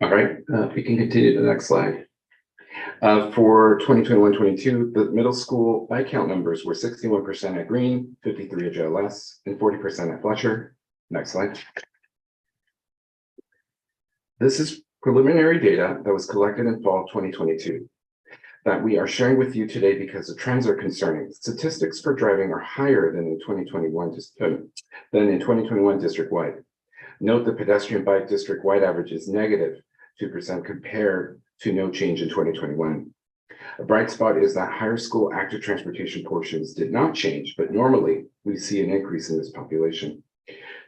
All right, we can continue to the next slide. For 2021-22, the middle school bike count numbers were 61% at Green, 53 at JLS, and 40% at Fletcher. Next slide. This is preliminary data that was collected in fall 2022 that we are sharing with you today because the trends are concerning. Statistics for driving are higher than in 2021 district-wide. Note the pedestrian bike district-wide average is -2% compared to no change in 2021. A bright spot is that higher school active transportation portions did not change, but normally we see an increase in this population.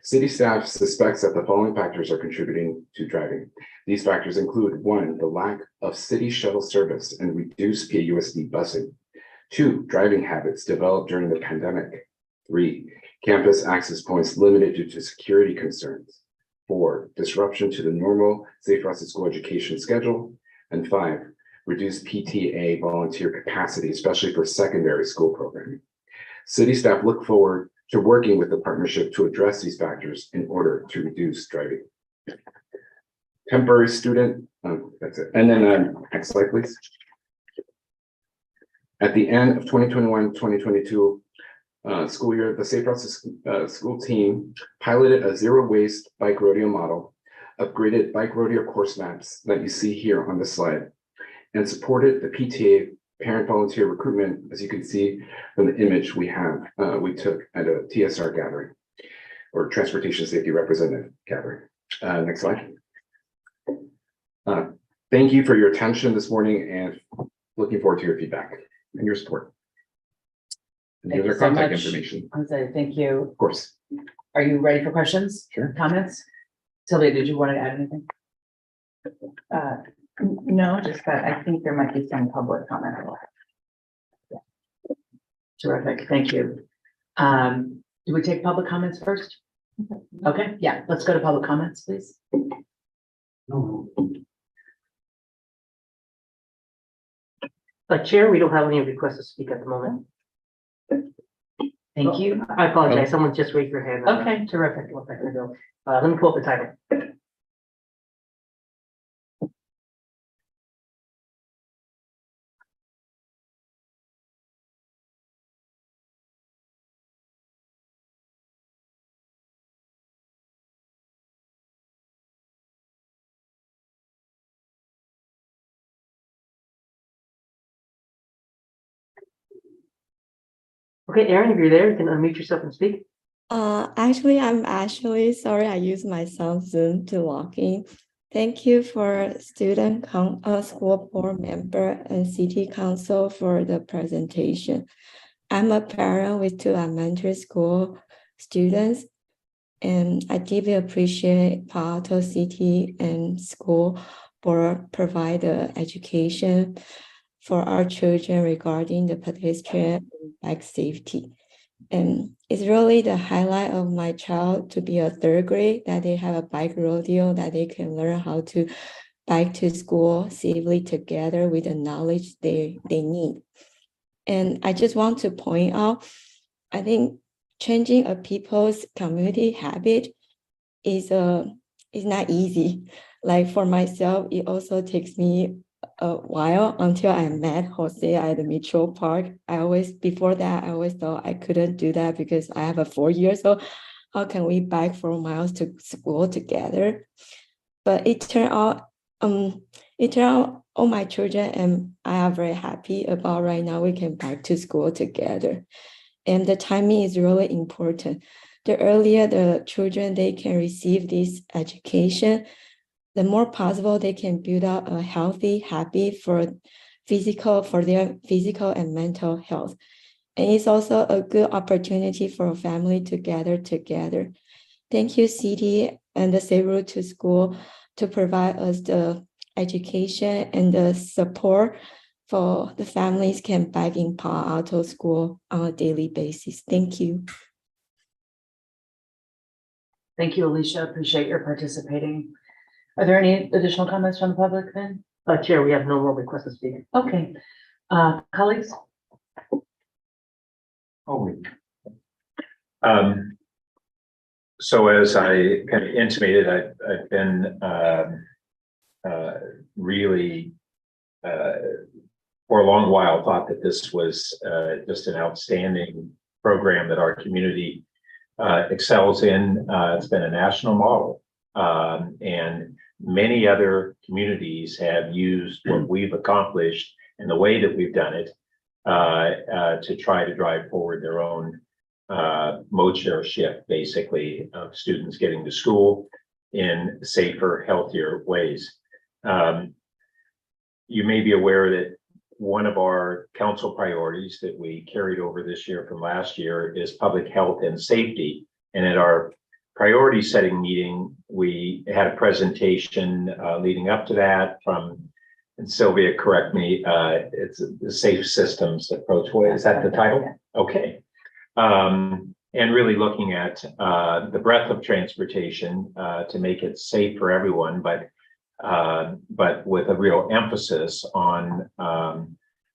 City staff suspects that the following factors are contributing to driving. These factors include: 1, the lack of city shuttle service and reduced PAUSD busing; 2, driving habits developed during the pandemic; 3, campus access points limited due to security concerns; 4, disruption to the normal safe routes to school education schedule; and 5, reduced PTA volunteer capacity, especially for secondary school programming. City staff look forward to working with the partnership to address these factors in order to reduce driving. Temporary student, that's it. And then next slide, please. At the end of 2021-2022 school year, the Safe Routes to School team piloted a zero waste bike rodeo model, upgraded bike rodeo course maps that you see here on the slide, and supported the PTA parent volunteer recruitment, as you can see from the image we took at a TSR gathering, or Transportation Safety Representative gathering. Next slide. Thank you for your attention this morning, and looking forward to your feedback and your support. And Thank here's you our so contact much. information. Jose, thank you. Of course. Are you ready for questions? Sure. Comments? Sylvia, did you want to add anything? No, just that I think there might be some public comment. Terrific, thank you. Do we take public comments first? Okay, yeah, let's go to public comments, please. Chair, we don't have any requests to speak at the moment. Thank you. I apologize, someone just raised their hand. Okay, terrific. One second ago. Let me pull up the title. Okay, Aaron, if you're there, you can unmute yourself and speak. Actually, I'm Ashley. Sorry, I used my son's Zoom to log in. Thank you for school board member and city council for the presentation. I'm a parent with 2 elementary school students, and I deeply appreciate Palo Alto City and school for provide the education for our children regarding the pedestrian and bike safety. And it's really the highlight of my child to be a 3rd grade, that they have a bike rodeo, that they can learn how to bike to school safely together with the knowledge they need. And I just want to point out, I think changing a people's community habit is not easy. Like for myself, it also takes me a while until I met Jose at the Mitchell Park. Before that, I always thought I couldn't do that because I have a 4-year-old. How can we bike 4 miles to school together? But it turned out all my children and I are very happy about right now we can bike to school together. And the timing is really important. The earlier the children they can receive this education, the more possible they can build up a healthy habit for their physical and mental health. And it's also a good opportunity for a family to gather together. Thank you, City and the Safe Route to School to provide us the education and the support for the families can bike in Palo Alto School on a daily basis. Thank you. Thank you, Alicia. Appreciate your participating. Are there any additional comments from the public then? Chair, we have no more requests to speak. Okay, colleagues? So as I kind of intimated, I've been really for a long while thought that this was just an outstanding program that our community excels in. It's been a national model, and many other communities have used what we've accomplished and the way that we've done it to try to drive forward their own mode share shift, basically, of students getting to school in safer, healthier ways. You may be aware that one of our council priorities that we carried over this year from last year is public health and safety. And at our priority setting meeting, we had a presentation leading up to that from, and Sylvia, correct me, it's the Safe Systems Approach. What is that the title? Okay. And really looking at the breadth of transportation to make it safe for everyone, but with a real emphasis on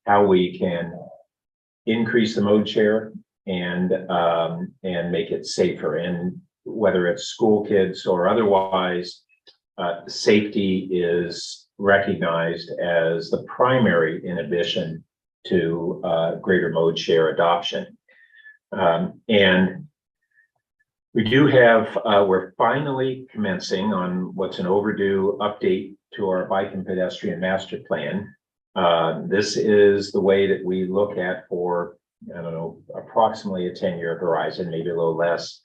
how we can increase the mode share and make it safer. And whether it's school kids or otherwise, safety is recognized as the primary inhibition to greater mode share adoption. And we do have, we're finally commencing on what's an overdue update to our bike and pedestrian master plan. This is the way that we look at for, I don't know, approximately a 10-year horizon, maybe a little less.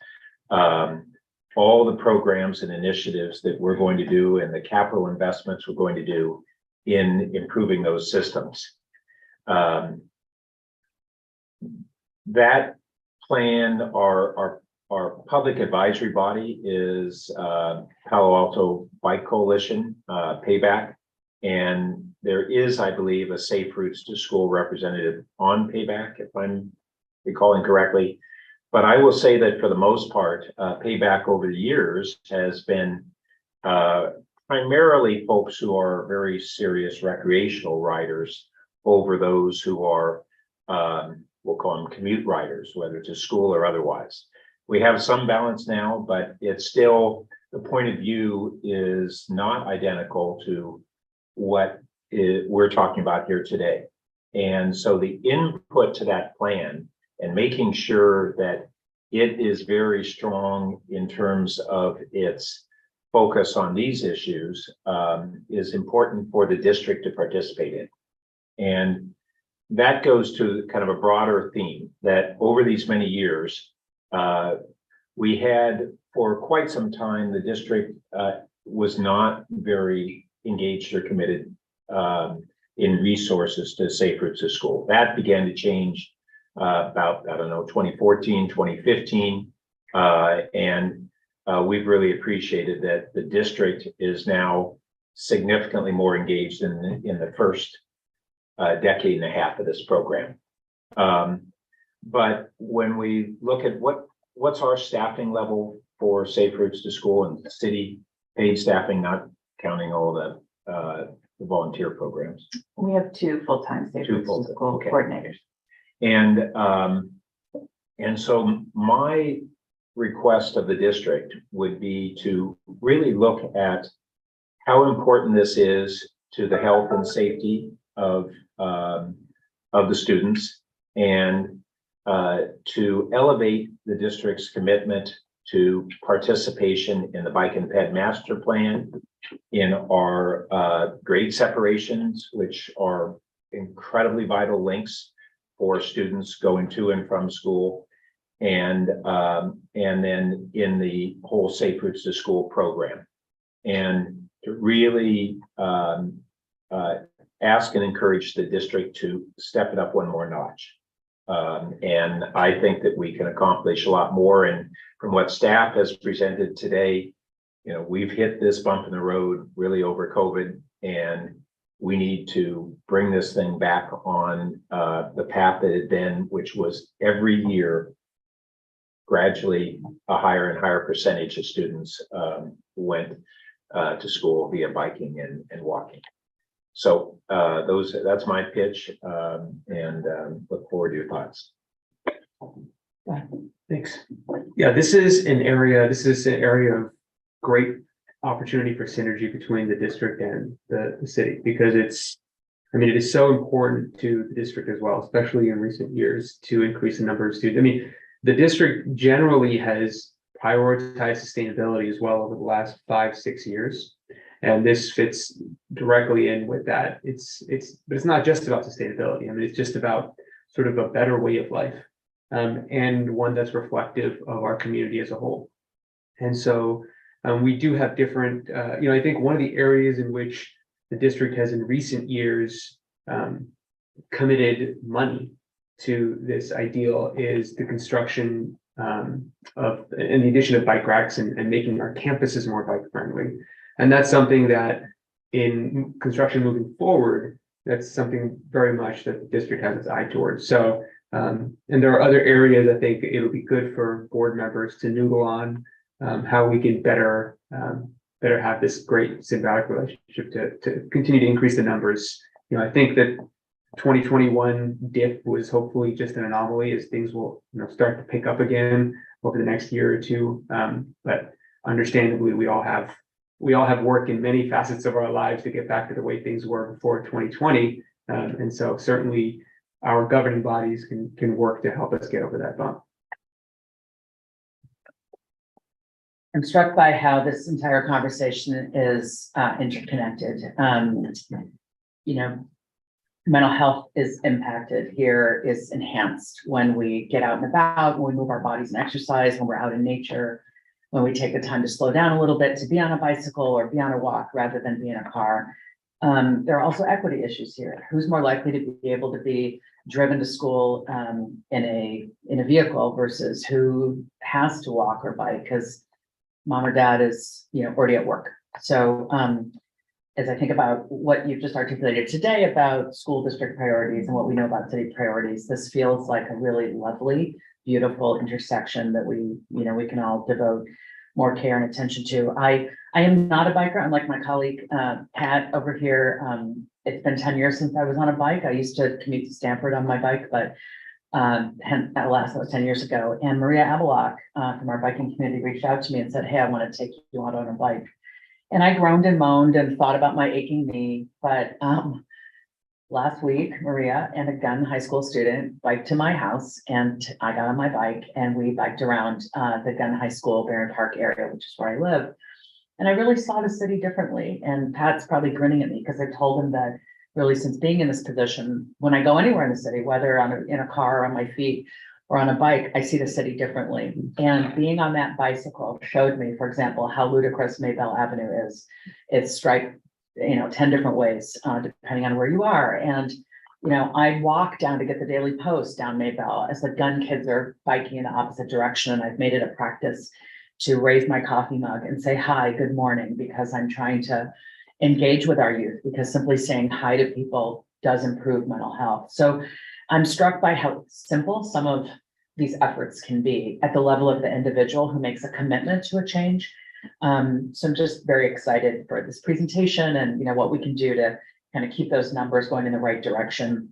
All the programs and initiatives that we're going to do and the capital investments we're going to do in improving those systems. That plan, our public advisory body is Palo Alto Bike Coalition, Payback. And there is, I believe, a Safe Routes to School representative on Payback, if I'm recalling correctly. But I will say that for the most part, Payback over the years has been primarily folks who are very serious recreational riders over those who are, we'll call them commute riders, whether to school or otherwise. We have some balance now, but it's still, the point of view is not identical to what we're talking about here today. And so the input to that plan and making sure that it is very strong in terms of its focus on these issues is important for the district to participate in. And that goes to kind of a broader theme that over these many years, we had for quite some time, the district was not very engaged or committed in resources to Safe Routes to School. That began to change about, I don't know, 2014, 2015. And we've really appreciated that the district is now significantly more engaged in the first decade and a half of this program. But when we look at what's our staffing level for Safe Routes to School and city paid staffing, not counting all the volunteer programs. We have 2 full-time Safe Routes to School okay. coordinators. And so my request of the district would be to really look at how important this is to the health and safety of the students, and to elevate the district's commitment to participation in the Bike and Ped Master Plan, in our grade separations, which are incredibly vital links for students going to and from school, and then in the whole Safe Routes to School program, and to really ask and encourage the district to step it up one more notch. And I think that we can accomplish a lot more. And from what staff has presented today, you know, we've hit this bump in the road really over COVID, and we need to bring this thing back on the path that it had been, which was every year, gradually a higher and higher percentage of students went to school via biking and walking. So that's my pitch, and look forward to your thoughts. Thanks. Yeah, this is an area of great opportunity for synergy between the district and the city, because it is so important to the district as well, especially in recent years, to increase the number of students. I mean, the district generally has prioritized sustainability as well over the last 5-6 years. And this fits directly in with that. But it's not just about sustainability. I mean, it's just about sort of a better way of life, and one that's reflective of our community as a whole. And so we do have different, I think one of the areas in which the district has in recent years committed money to this ideal is the construction of, in the addition of bike racks and making our campuses more bike friendly. And that's something that in construction moving forward, that's something very much that the district has its eye towards. So, and there are other areas I think it'll be good for board members to noodle on, how we can better have this great symbiotic relationship to continue to increase the numbers. You know, I think that 2021 dip was hopefully just an anomaly as things will, start to pick up again over the next year or two. But understandably, we all have work in many facets of our lives to get back to the way things were before 2020. And so certainly our governing bodies can work to help us get over that bump. I'm struck by how this entire conversation is interconnected. Mental health is impacted here, is enhanced when we get out and about, when we move our bodies and exercise, when we're out in nature, when we take the time to slow down a little bit, to be on a bicycle or be on a walk rather than be in a car. There are also equity issues here. Who's more likely to be able to be driven to school in a vehicle versus who has to walk or bike because mom or dad is already at work. So as I think about what you've just articulated today about school district priorities and what we know about city priorities, this feels like a really lovely, beautiful intersection that we can all devote more care and attention to. I am not a biker, unlike my colleague Pat over here. It's been 10 years since I was on a bike. I used to commute to Stanford on my bike, but alas, that was 10 years ago. And Maria Abelach from our biking community reached out to me and said, hey, I want to take you out on a bike. And I groaned and moaned and thought about my aching knee. But last week, Maria and a Gun high school student biked to my house, and I got on my bike and we biked around the Gun High School, Barron Park area, which is where I live. And I really saw the city differently. And Pat's probably grinning at me because I told him that really since being in this position, when I go anywhere in the city, whether in a car or on my feet or on a bike, I see the city differently. And being on that bicycle showed me, for example, how ludicrous Maybell Avenue is. It's striped, 10 different ways, depending on where you are. And, I walk down to get the Daily Post down Maybell as the Gun kids are biking in the opposite direction. And I've made it a practice to raise my coffee mug and say, hi, good morning, because I'm trying to engage with our youth, because simply saying hi to people does improve mental health. So I'm struck by how simple some of these efforts can be at the level of the individual who makes a commitment to a change. So I'm just very excited for this presentation and what we can do to kind of keep those numbers going in the right direction.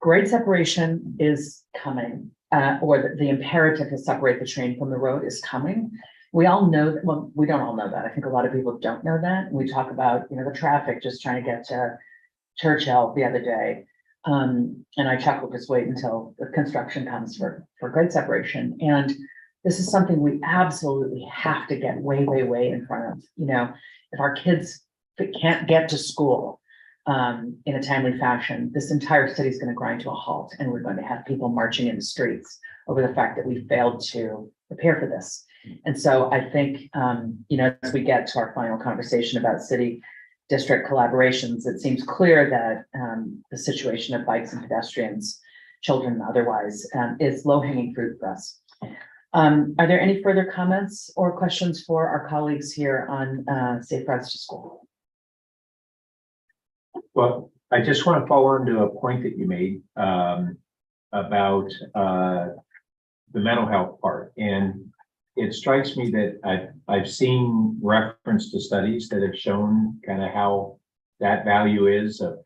Grade separation is coming, or the imperative to separate the train from the road is coming. We all know that, well, we don't all know that. I think a lot of people don't know that. We talk about, the traffic just trying to get to Churchill the other day. And I chuckled, just wait until the construction comes for grade separation. And this is something we absolutely have to get way, way, way in front of. If our kids can't get to school in a timely fashion, this entire city is going to grind to a halt, and we're going to have people marching in the streets over the fact that we failed to prepare for this. And so I think, as we get to our final conversation about city district collaborations, it seems clear that the situation of bikes and pedestrians, children and otherwise, is low-hanging fruit for us. Are there any further comments or questions for our colleagues here on Safe Routes to School? Well, I just want to follow on to a point that you made about the mental health part. And it strikes me that I've seen reference to studies that have shown kind of how that value is of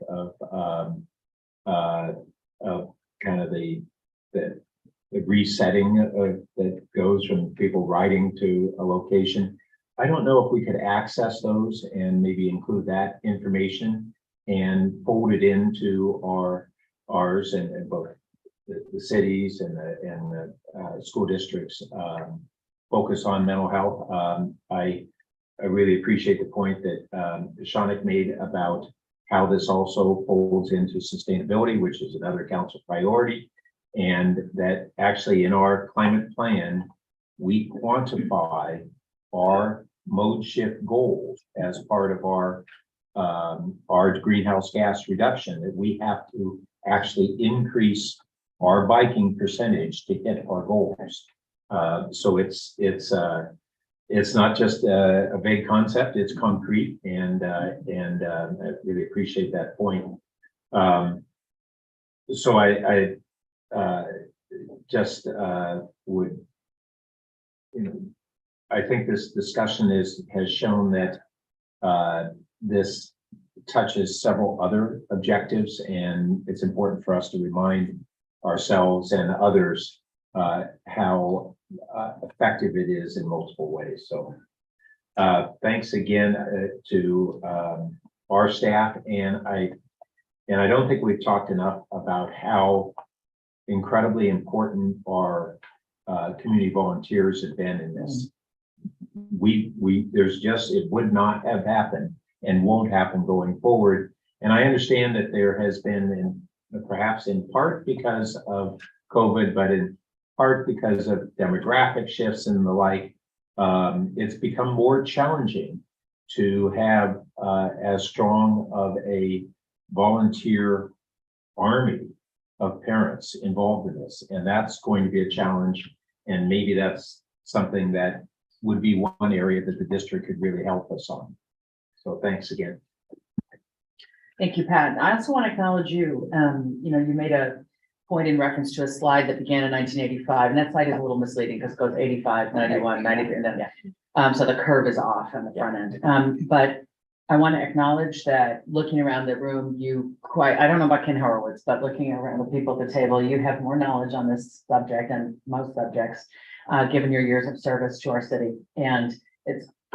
kind of the resetting that goes from people riding to a location. I don't know if we could access those and maybe include that information and fold it into ours and both the cities and the school districts focus on mental health. I really appreciate the point that Shaunak made about how this also folds into sustainability, which is another council priority, and that actually in our climate plan, we quantify our mode shift goals as part of our our greenhouse gas reduction, that we have to actually increase our biking percentage to hit our goals. So it's not just a vague concept, it's concrete, and I really appreciate that point. So I just would, I think this discussion has shown that this touches several other objectives, and it's important for us to remind ourselves and others how effective it is in multiple ways. So thanks again to our staff, and I don't think we've talked enough about how incredibly important our community volunteers have been in this. There's just, it would not have happened and won't happen going forward. And I understand that there has been, perhaps in part because of COVID, but in part because of demographic shifts and the like, it's become more challenging to have as strong of a volunteer army of parents involved in this. And that's going to be a challenge. And maybe that's something that would be one area that the district could really help us on. So thanks again. Thank you, Pat. I also want to acknowledge you. You made a point in reference to a slide that began in 1985, and that slide is a little misleading because it goes 85, 91, 93, and then, so the curve is off on the front end. But I want to acknowledge that looking around the room, I don't know about Ken Horowitz, but looking around the people at the table, you have more knowledge on this subject and most subjects, given your years of service to our city. And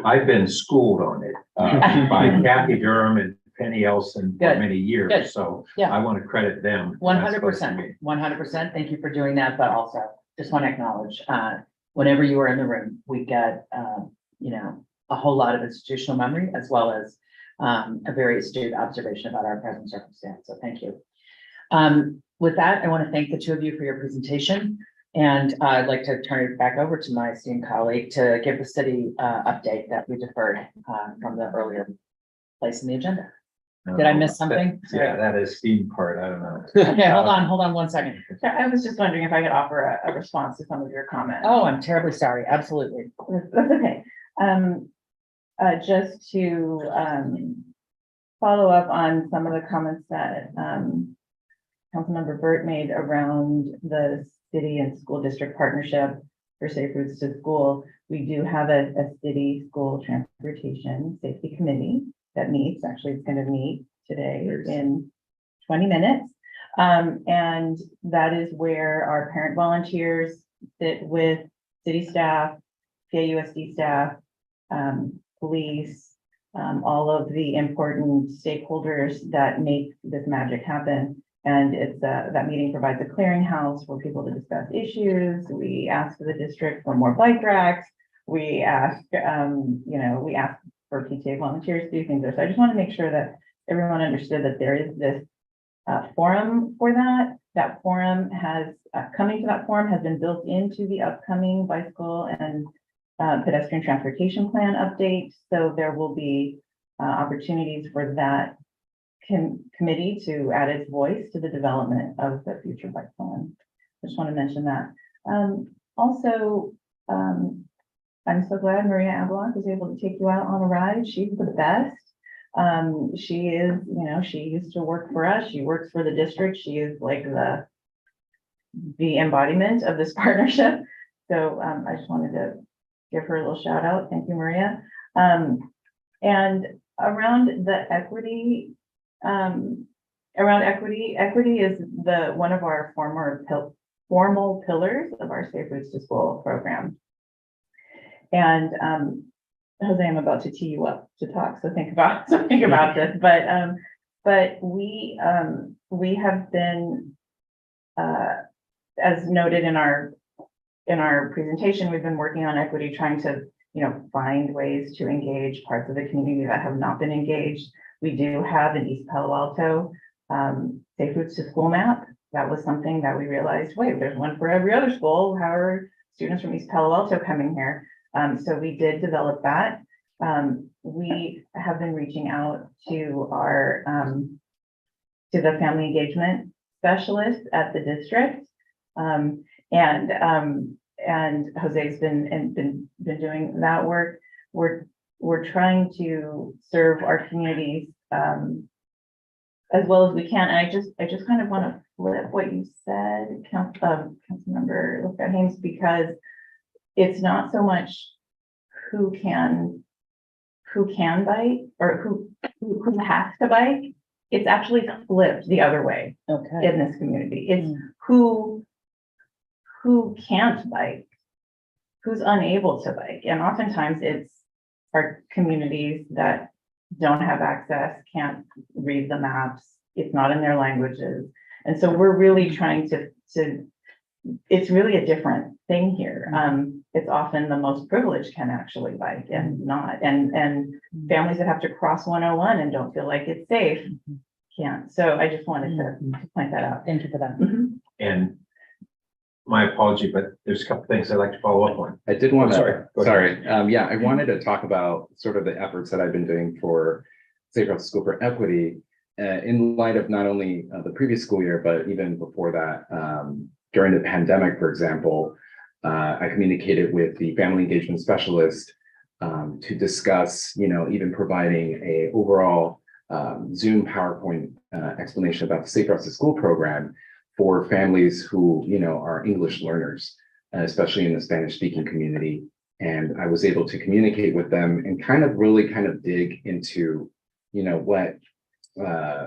I've been schooled on it by Kathy Durham and Penny Elson for many years. Good. So Yeah. I want to credit them. 100%, 100%. Thank you for doing that. But also just want to acknowledge, whenever you are in the room, we get, a whole lot of institutional memory, as well as a very astute observation about our present circumstance. So thank you. With that, I want to thank the two of you for your presentation. And I'd like to turn it back over to my esteemed colleague to give the city update that we deferred from the earlier place in the agenda. Did I miss something? Yeah, that esteemed part, I don't know. Okay, hold on 1 second. I was just wondering if I could offer a response to some of your comments. Oh, I'm terribly sorry. Absolutely. That's okay. Just to follow up on some of the comments that Councilmember Burt made around the city and school district partnership for Safe Routes to School. We do have a city school transportation safety committee that meets. Actually, it's going to meet today in 20 minutes. And that is where our parent volunteers sit with city staff, PAUSD staff, police, all of the important stakeholders that make this magic happen. And it's that meeting provides a clearinghouse for people to discuss issues. We ask the district for more bike racks. We ask, we ask for PTA volunteers to do things there. So I just want to make sure that everyone understood that there is this forum for that. That forum has, coming to that forum has been built into the upcoming bicycle and pedestrian transportation plan update. So there will be opportunities for that committee to add its voice to the development of the future bike plan. I just want to mention that. Also, I'm so glad Maria Avalon was able to take you out on a ride. She's the best. She is, she used to work for us. She works for the district. She is like the embodiment of this partnership. So I just wanted to give her a little shout out. Thank you, Maria. And around the equity, equity is one of our formal pillars of our Safe Routes to School program. And Jose, I'm about to tee you up to talk, so think about this. But we have been, as noted in our presentation, we've been working on equity, trying to find ways to engage parts of the community that have not been engaged. We do have an East Palo Alto Safe Routes to School map. That was something that we realized, wait, there's one for every other school. How are students from East Palo Alto coming here? So we did develop that. we have been reaching out to our, to the family engagement specialist at the district. And Jose's been doing that work. We're trying to serve our communities, as well as we can. And I just kind of want to flip what you said, Councilmember Haynes, because it's not so much who can bike or who has to bike. It's actually flipped the other way Okay. in this community. It's who can't bike, who's unable to bike. And oftentimes it's our communities that don't have access, can't read the maps, it's not in their languages. And so we're really trying to it's really a different thing here. It's often the most privileged can actually bike and not, and families that have to cross 101 and don't feel like it's safe can't. So I just wanted to point that out. Thank you for that. And my apology, but there's a couple things I'd like to follow up on. I did want to, Sorry, go ahead. yeah, I wanted to talk about sort of the efforts that I've been doing for Safe Routes to School for Equity in light of not only the previous school year, but even before that, during the pandemic, for example, I communicated with the family engagement specialist to discuss, even providing a overall Zoom PowerPoint explanation about the Safe Routes to School program for families who, are English learners, especially in the Spanish speaking community. And I was able to communicate with them and really dig into, what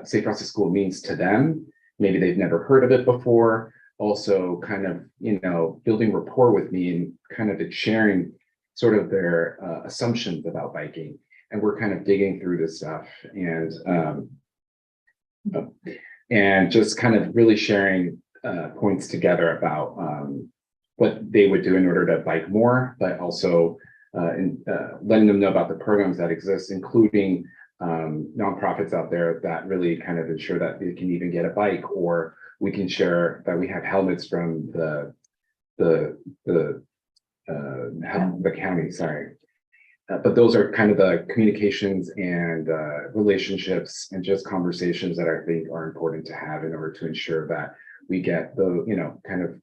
Safe Routes to School means to them. Maybe they've never heard of it before. Also building rapport with me and sharing sort of their assumptions about biking. And we're digging through this stuff and just really sharing points together about what they would do in order to bike more, but also letting them know about the programs that exist, including nonprofits out there that really ensure that they can even get a bike, or we can share that we have helmets from the county, sorry. But those are the communications and relationships and just conversations that I think are important to have in order to ensure that we get the,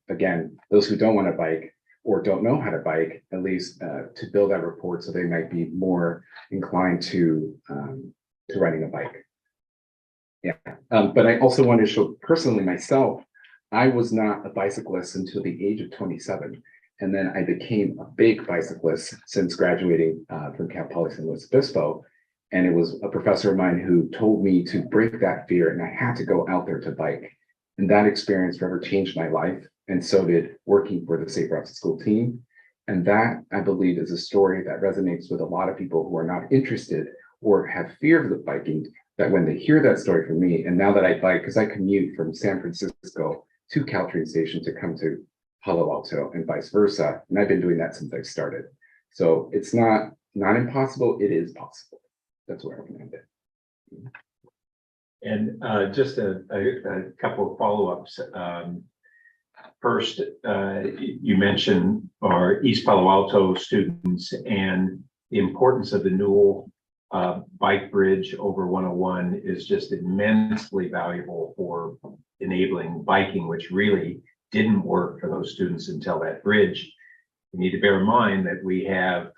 again, those who don't want to bike or don't know how to bike, at least to build that rapport so they might be more inclined to riding a bike. Yeah, but I also want to show personally myself, I was not a bicyclist until the age of 27. And then I became a big bicyclist since graduating from Cal Poly San Luis Obispo. And it was a professor of mine who told me to break that fear, and I had to go out there to bike. And that experience forever changed my life. And so did working for the Safe Routes to School team. And that, I believe, is a story that resonates with a lot of people who are not interested or have fear of the biking, that when they hear that story from me, and now that I bike, because I commute from San Francisco to Caltrain Station to come to Palo Alto and vice versa. And I've been doing that since I started. So it's not impossible, it is possible. That's where I recommend it. And just a couple of follow-ups. First, you mentioned our East Palo Alto students and the importance of the Newell bike bridge over 101 is just immensely valuable for enabling biking, which really didn't work for those students until that bridge. You need to bear in mind that we have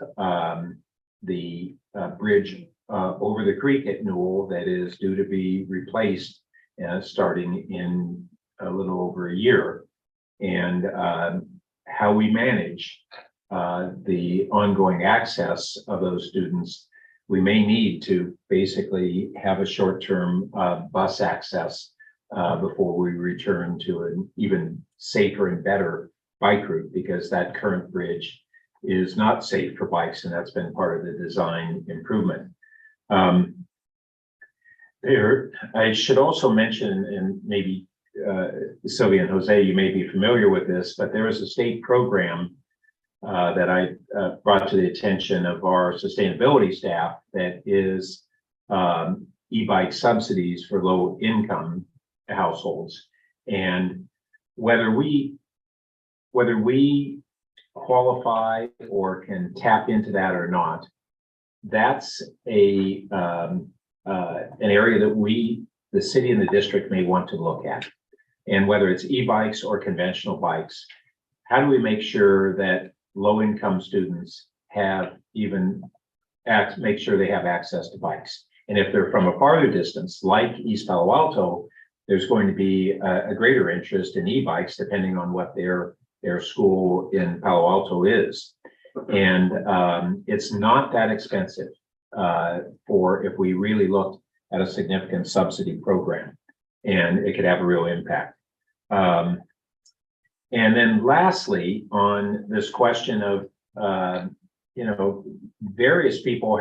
the bridge over the creek at Newell that is due to be replaced starting in a little over a year. And how we manage the ongoing access of those students, we may need to basically have a short-term bus access before we return to an even safer and better bike route, because that current bridge is not safe for bikes, and that's been part of the design improvement. I should also mention, and maybe Sylvia and Jose, you may be familiar with this, but there is a state program that I brought to the attention of our sustainability staff that is e-bike subsidies for low income households. And whether we qualify or can tap into that or not, that's an area that the city and the district may want to look at. And whether it's e-bikes or conventional bikes, how do we make sure that low-income students make sure they have access to bikes? And if they're from a farther distance, like East Palo Alto, there's going to be a greater interest in e-bikes depending on what their school in Palo Alto is. And it's not that expensive if we really looked at a significant subsidy program, and it could have a real impact. And then lastly, on this question of, various people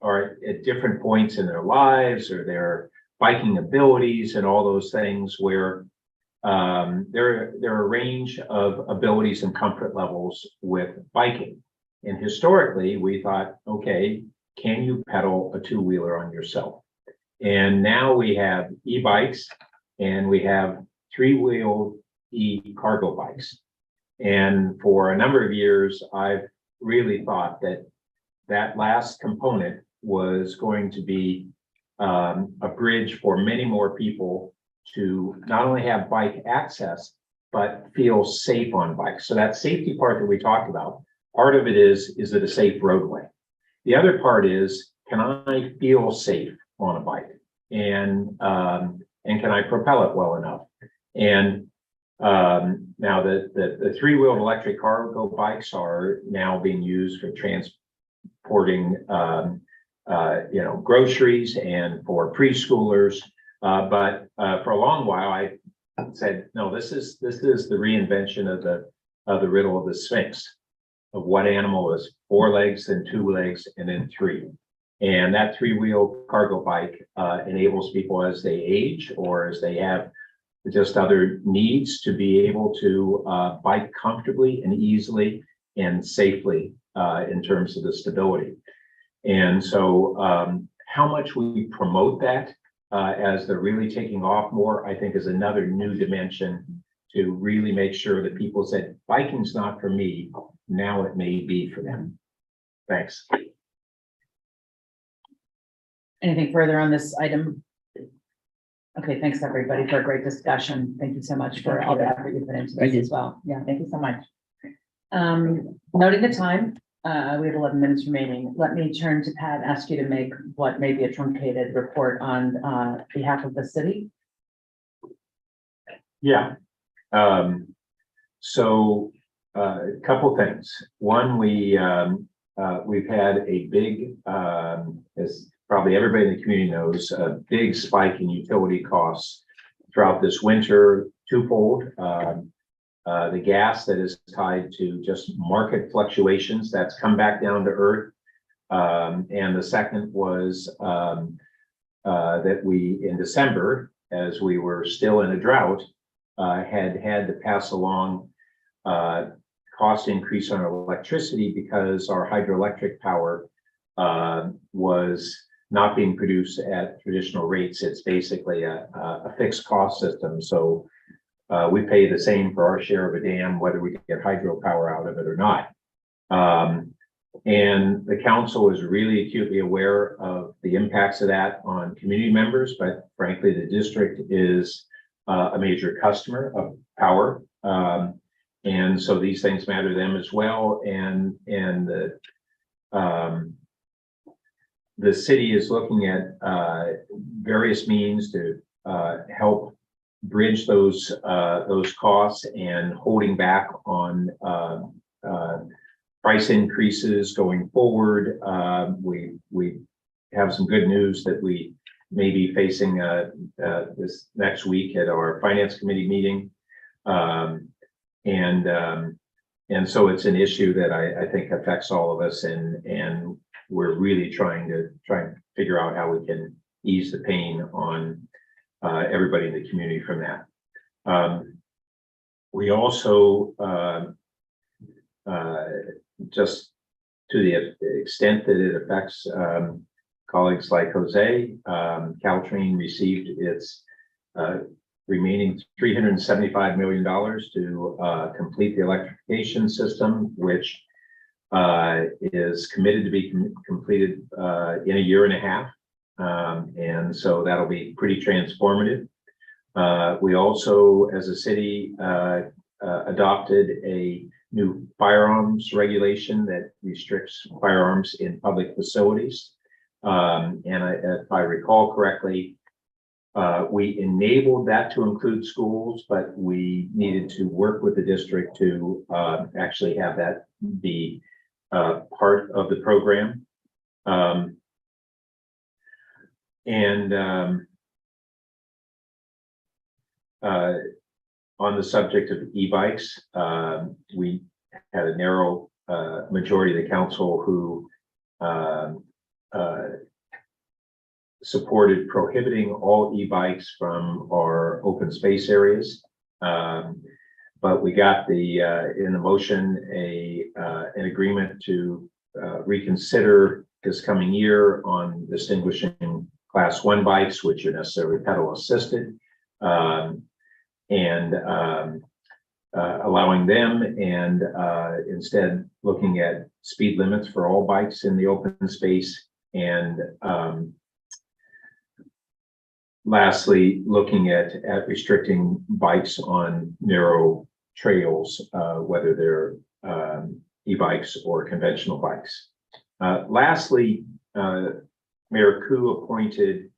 are at different points in their lives or their biking abilities and all those things where there are a range of abilities and comfort levels with biking. And historically, we thought, okay, can you pedal a two-wheeler on yourself? And now we have e-bikes and we have three-wheel e-cargo bikes. And for a number of years, I've really thought that last component was going to be a bridge for many more people to not only have bike access, but feel safe on bikes. So that safety part that we talked about, part of it is it a safe roadway? The other part is, can I feel safe on a bike? And can I propel it well enough? And now the three-wheeled electric cargo bikes are now being used for transporting groceries and for preschoolers. But for a long while, I said, no, this is the reinvention of the riddle of the Sphinx, of what animal is 4 legs, then 2 legs, and then 3. And that three-wheel cargo bike enables people as they age or as they have just other needs to be able to bike comfortably and easily and safely in terms of the stability. And so how much we promote that as they're really taking off more, I think is another new dimension to really make sure that people said, biking's not for me, now it may be for them. Thanks. Anything further on this item? Okay, thanks everybody for a great discussion. Thank you so much for all the effort you put into Thank this you. as well. Yeah, thank you so much. Noting the time, we have 11 minutes remaining. Let me turn to Pat, ask you to make what may be a truncated report on behalf of the city. Yeah. So a couple things. One, we've had a big, as probably everybody in the community knows, a big spike in utility costs throughout this winter, twofold. The gas that is tied to just market fluctuations, that's come back down to earth. And the second was that we, in December, as we were still in a drought, had to pass along cost increase on our electricity because our hydroelectric power was not being produced at traditional rates. It's basically a fixed cost system. So we pay the same for our share of a dam, whether we get hydropower out of it or not. And the council is really acutely aware of the impacts of that on community members, but frankly, the district is a major customer of power. And so these things matter to them as well. And the city is looking at various means to help bridge those costs and holding back on price increases going forward. We have some good news that we may be facing this next week at our finance committee meeting. And so it's an issue that I think affects all of us, and we're really trying to figure out how we can ease the pain on everybody in the community from that. We also, just to the extent that it affects colleagues like Jose, Caltrain received its remaining $375 million to complete the electrification system, which is committed to be completed in a year and a half. And so that'll be pretty transformative. We also, as a city, adopted a new firearms regulation that restricts firearms in public facilities. If I recall correctly, we enabled that to include schools, but we needed to work with the district to actually have that be part of the program. On the subject of e-bikes, we had a narrow majority of the council who supported prohibiting all e-bikes from our open space areas. But we got in the motion an agreement to reconsider this coming year on distinguishing class 1 bikes, which are necessarily pedal assisted, and allowing them, and instead looking at speed limits for all bikes in the open space, and lastly, looking at restricting bikes on narrow trails, whether they're e-bikes or conventional bikes. Lastly, Mayor Koo appointed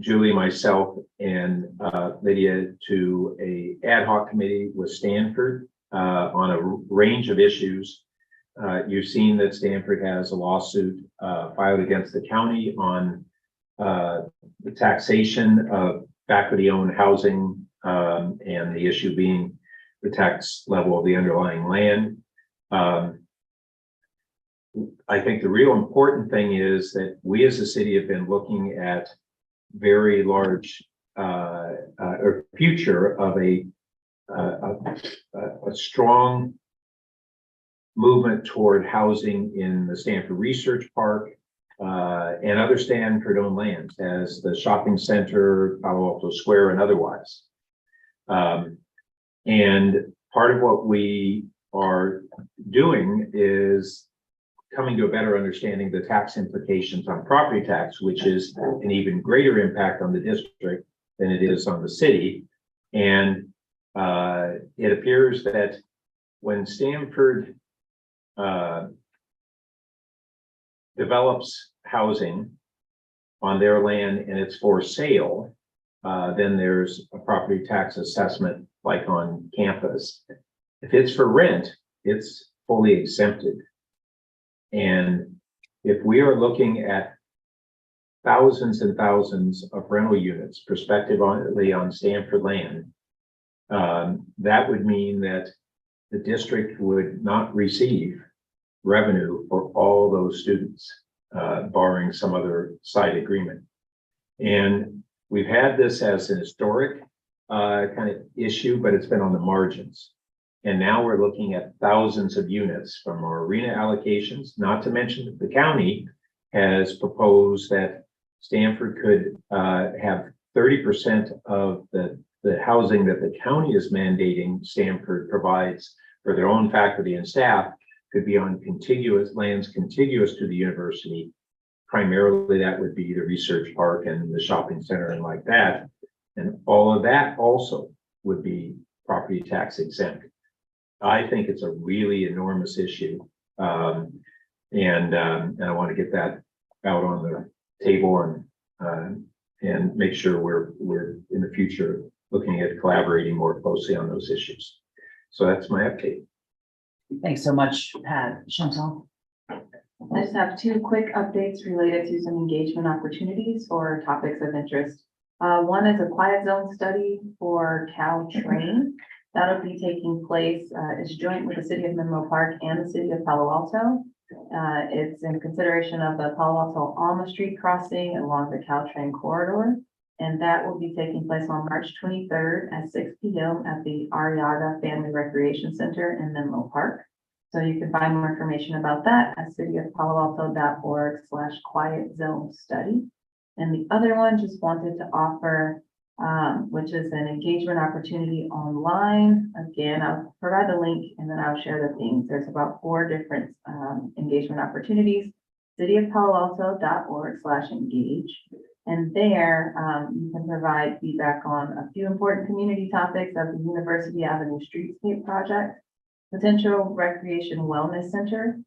Julie, myself, and Lydia to a ad hoc committee with Stanford on a range of issues. You've seen that Stanford has a lawsuit filed against the county on the taxation of faculty-owned housing, and the issue being the tax level of the underlying land. I think the real important thing is that we as a city have been looking at very large or future of a strong movement toward housing in the Stanford Research Park and other Stanford-owned lands, as the shopping center, Palo Alto Square, and otherwise. And part of what we are doing is coming to a better understanding of the tax implications on property tax, which is an even greater impact on the district than it is on the city. And it appears that when Stanford develops housing on their land and it's for sale, then there's a property tax assessment like on campus. If it's for rent, it's fully exempted. And if we are looking at thousands and thousands of rental units prospectively on Stanford land, that would mean that the district would not receive revenue for all those students, barring some other side agreement. And we've had this as an historic kind of issue, but it's been on the margins. And now we're looking at thousands of units from our arena allocations, not to mention that the county has proposed that Stanford could have 30% of the housing that the county is mandating Stanford provides for their own faculty and staff could be on contiguous lands contiguous to the university. Primarily, that would be the research park and the shopping center and like that. And all of that also would be property tax exempt. I think it's a really enormous issue. And I want to get that out on the table and make sure we're in the future looking at collaborating more closely on those issues. So that's my update. Thanks so much, Pat. Chantal? I just have two quick updates related to some engagement opportunities or topics of interest. One is a quiet zone study for Caltrain. That'll be taking place, it's joint with the city of Menlo Park and the city of Palo Alto. It's in consideration of the Palo Alto Alma Street crossing along the Caltrain corridor. And that will be taking place on March 23rd at 6 p.m. at the Arriaga Family Recreation Center in Menlo Park. So you can find more information about that at cityofpaloalto.org/quiet zone study. And the other one just wanted to offer which is an engagement opportunity online. Again, I'll provide the link and then I'll share the things. There's about 4 different engagement opportunities. cityofpaloalto.org/engage. And there, you can provide feedback on a few important community topics of the University Avenue Streetscape Project, potential recreation wellness center,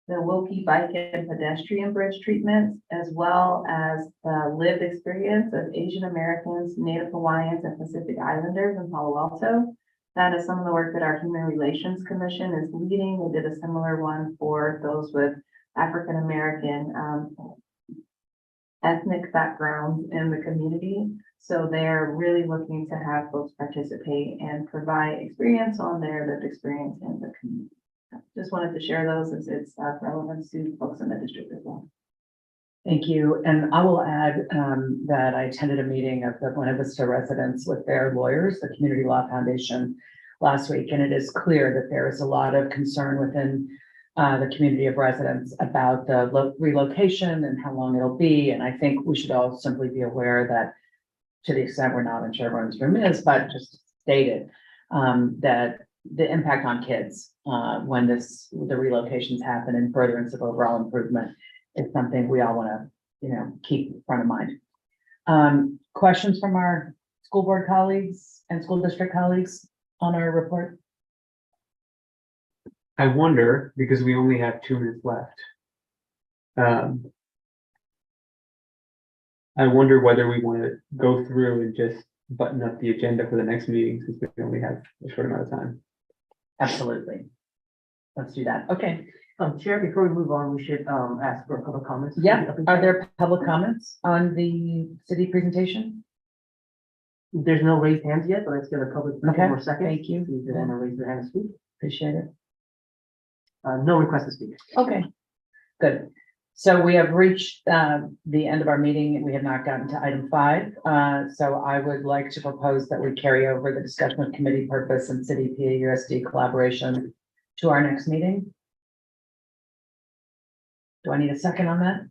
the Wilkie Bike and Pedestrian Bridge treatments, as well as the lived experience of Asian Americans, Native Hawaiians, and Pacific Islanders in Palo Alto. That is some of the work that our Human Relations Commission is leading. We did a similar one for those with African American ethnic backgrounds in the community. So they're really looking to have folks participate and provide experience on their lived experience in the community. Just wanted to share those as it's relevant to folks in the district as well. Thank you. And I will add that I attended a meeting of the Buena Vista residents with their lawyers, the Community Law Foundation, last week. And it is clear that there is a lot of concern within the community of residents about the relocation and how long it'll be. And I think we should all simply be aware that, to the extent we're not in sure everyone's room is, but just stated that the impact on kids when the relocations happen and furtherance of overall improvement is something we all want to, keep front of mind. Questions from our school board colleagues and school district colleagues on our report? I wonder, because we only have 2 minutes left. I wonder whether we want to go through and just button up the agenda for the next meeting, since we only have a short amount of time. Absolutely. Let's do that. Okay. Chair, before we move on, we should ask for public comments. Yeah. Are there public comments on the city presentation? There's no raised hands yet, but let's give a couple Okay, more seconds. thank you. If you want to raise your hand and speak. Appreciate it. No request to speak. Okay, good. So we have reached the end of our meeting and we have not gotten to item 5. So I would like to propose that we carry over the discussion of committee purpose and city PAUSD collaboration to our next meeting. Do I need a second on that?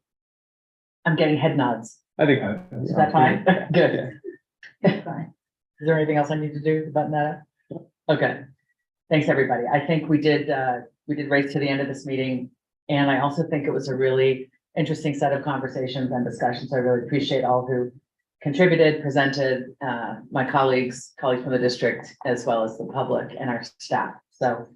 I'm getting head nods. I think. Is that fine? Good. Fine. Is there anything else I need to do to button that up? Okay. Thanks, everybody. I think we did race to the end of this meeting. And I also think it was a really interesting set of conversations and discussions. I really appreciate all who contributed, presented, my colleagues from the district, as well as the public and our staff. So